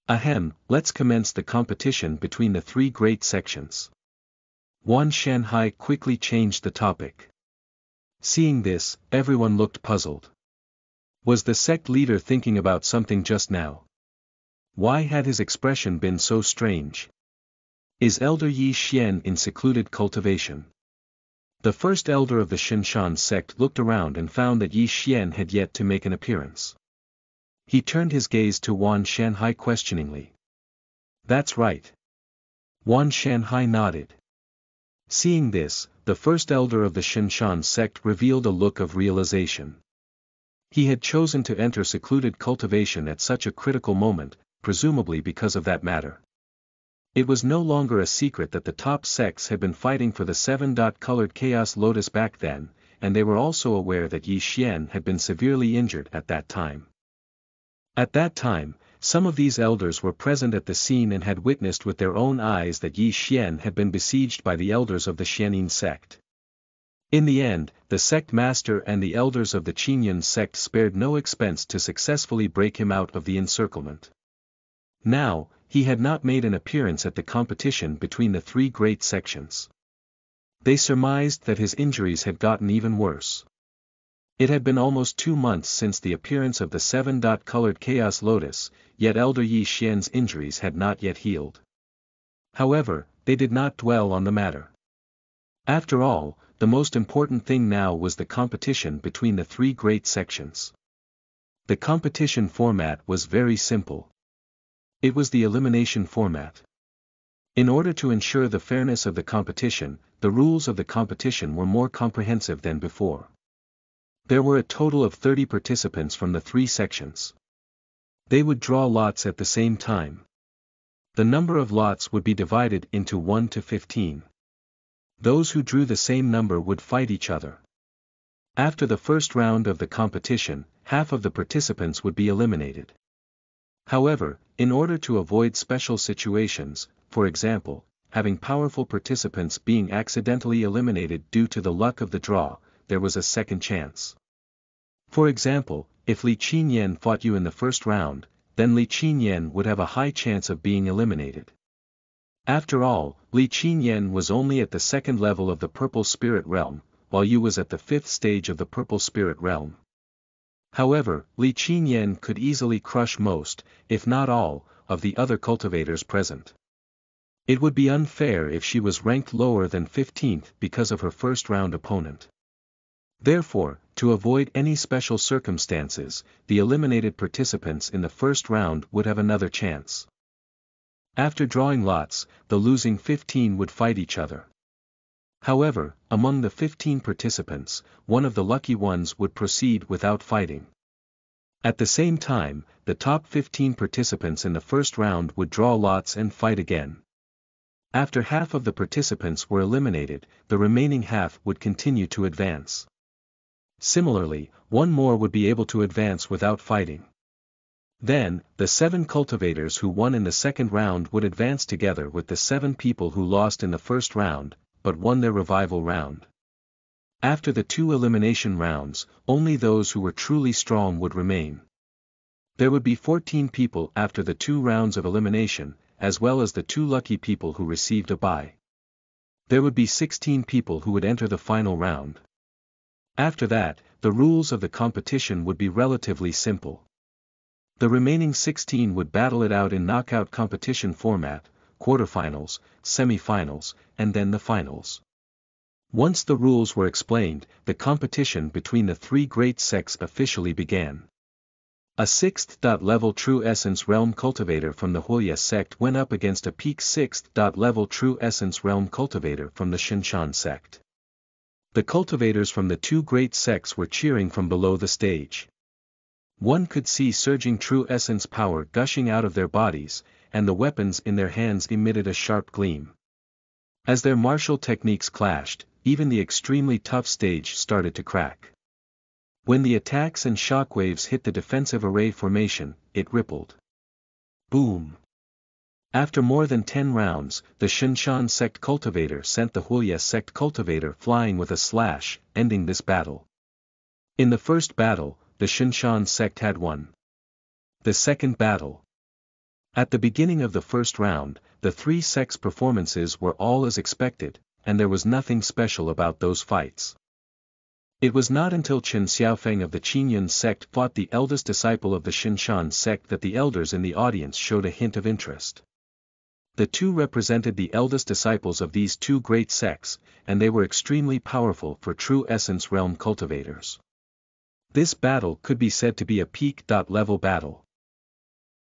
Ahem, let's commence the competition between the three great sections. Wan Shanhai quickly changed the topic. Seeing this, everyone looked puzzled. Was the sect leader thinking about something just now? Why had his expression been so strange? Is Elder Yi Xian in secluded cultivation? The first elder of the Shinshan sect looked around and found that Yi Xian had yet to make an appearance. He turned his gaze to Wan Shanhai questioningly. That's right. Wan Shanhai nodded. Seeing this, the first elder of the Shinshan sect revealed a look of realization. He had chosen to enter secluded cultivation at such a critical moment, presumably because of that matter. It was no longer a secret that the top sects had been fighting for the seven-colored Chaos Lotus back then, and they were also aware that Yi Xian had been severely injured at that time. At that time, some of these elders were present at the scene and had witnessed with their own eyes that Yi Xian had been besieged by the elders of the Xianin sect. In the end, the sect master and the elders of the Qingyun sect spared no expense to successfully break him out of the encirclement. Now, he had not made an appearance at the competition between the three great sections. They surmised that his injuries had gotten even worse. It had been almost 2 months since the appearance of the 7-colored Chaos Lotus, yet Elder Yi Xian's injuries had not yet healed. However, they did not dwell on the matter. After all, the most important thing now was the competition between the 3 great sections. The competition format was very simple. It was the elimination format. In order to ensure the fairness of the competition, the rules of the competition were more comprehensive than before. There were a total of 30 participants from the 3 sections. They would draw lots at the same time. The number of lots would be divided into 1 to 15. Those who drew the same number would fight each other. After the first round of the competition, half of the participants would be eliminated. However, in order to avoid special situations, for example, having powerful participants being accidentally eliminated due to the luck of the draw, there was a second chance. For example, if Li Qinyan fought you in the first round, then Li Qinyan would have a high chance of being eliminated. After all, Li Qinyan was only at the 2nd level of the Purple Spirit Realm, while you was at the 5th stage of the Purple Spirit Realm. However, Li Qinyan could easily crush most, if not all, of the other cultivators present. It would be unfair if she was ranked lower than 15th because of her first round opponent. Therefore, to avoid any special circumstances, the eliminated participants in the first round would have another chance. After drawing lots, the losing 15 would fight each other. However, among the 15 participants, one of the lucky ones would proceed without fighting. At the same time, the top 15 participants in the first round would draw lots and fight again. After half of the participants were eliminated, the remaining half would continue to advance. Similarly, one more would be able to advance without fighting. Then, the 7 cultivators who won in the second round would advance together with the 7 people who lost in the first round, but won their revival round. After the 2 elimination rounds, only those who were truly strong would remain. There would be 14 people after the 2 rounds of elimination, as well as the 2 lucky people who received a bye. There would be 16 people who would enter the final round. After that, the rules of the competition would be relatively simple. The remaining 16 would battle it out in knockout competition format, quarterfinals, semifinals, and then the finals. Once the rules were explained, the competition between the 3 great sects officially began. A 6th level True Essence Realm cultivator from the Huoya sect went up against a peak 6th level True Essence Realm cultivator from the Shinshan sect. The cultivators from the 2 great sects were cheering from below the stage. One could see surging true essence power gushing out of their bodies, and the weapons in their hands emitted a sharp gleam. As their martial techniques clashed, even the extremely tough stage started to crack. When the attacks and shockwaves hit the defensive array formation, it rippled. Boom! After more than 10 rounds, the Shinshan sect cultivator sent the Huoya sect cultivator flying with a slash, ending this battle. In the first battle, the Shinshan sect had won. The second battle. At the beginning of the first round, the 3 sects' performances were all as expected, and there was nothing special about those fights. It was not until Chen Xiaofeng of the Qingyun sect fought the eldest disciple of the Shinshan sect that the elders in the audience showed a hint of interest. The 2 represented the eldest disciples of these 2 great sects, and they were extremely powerful for true essence realm cultivators. This battle could be said to be a peak level battle.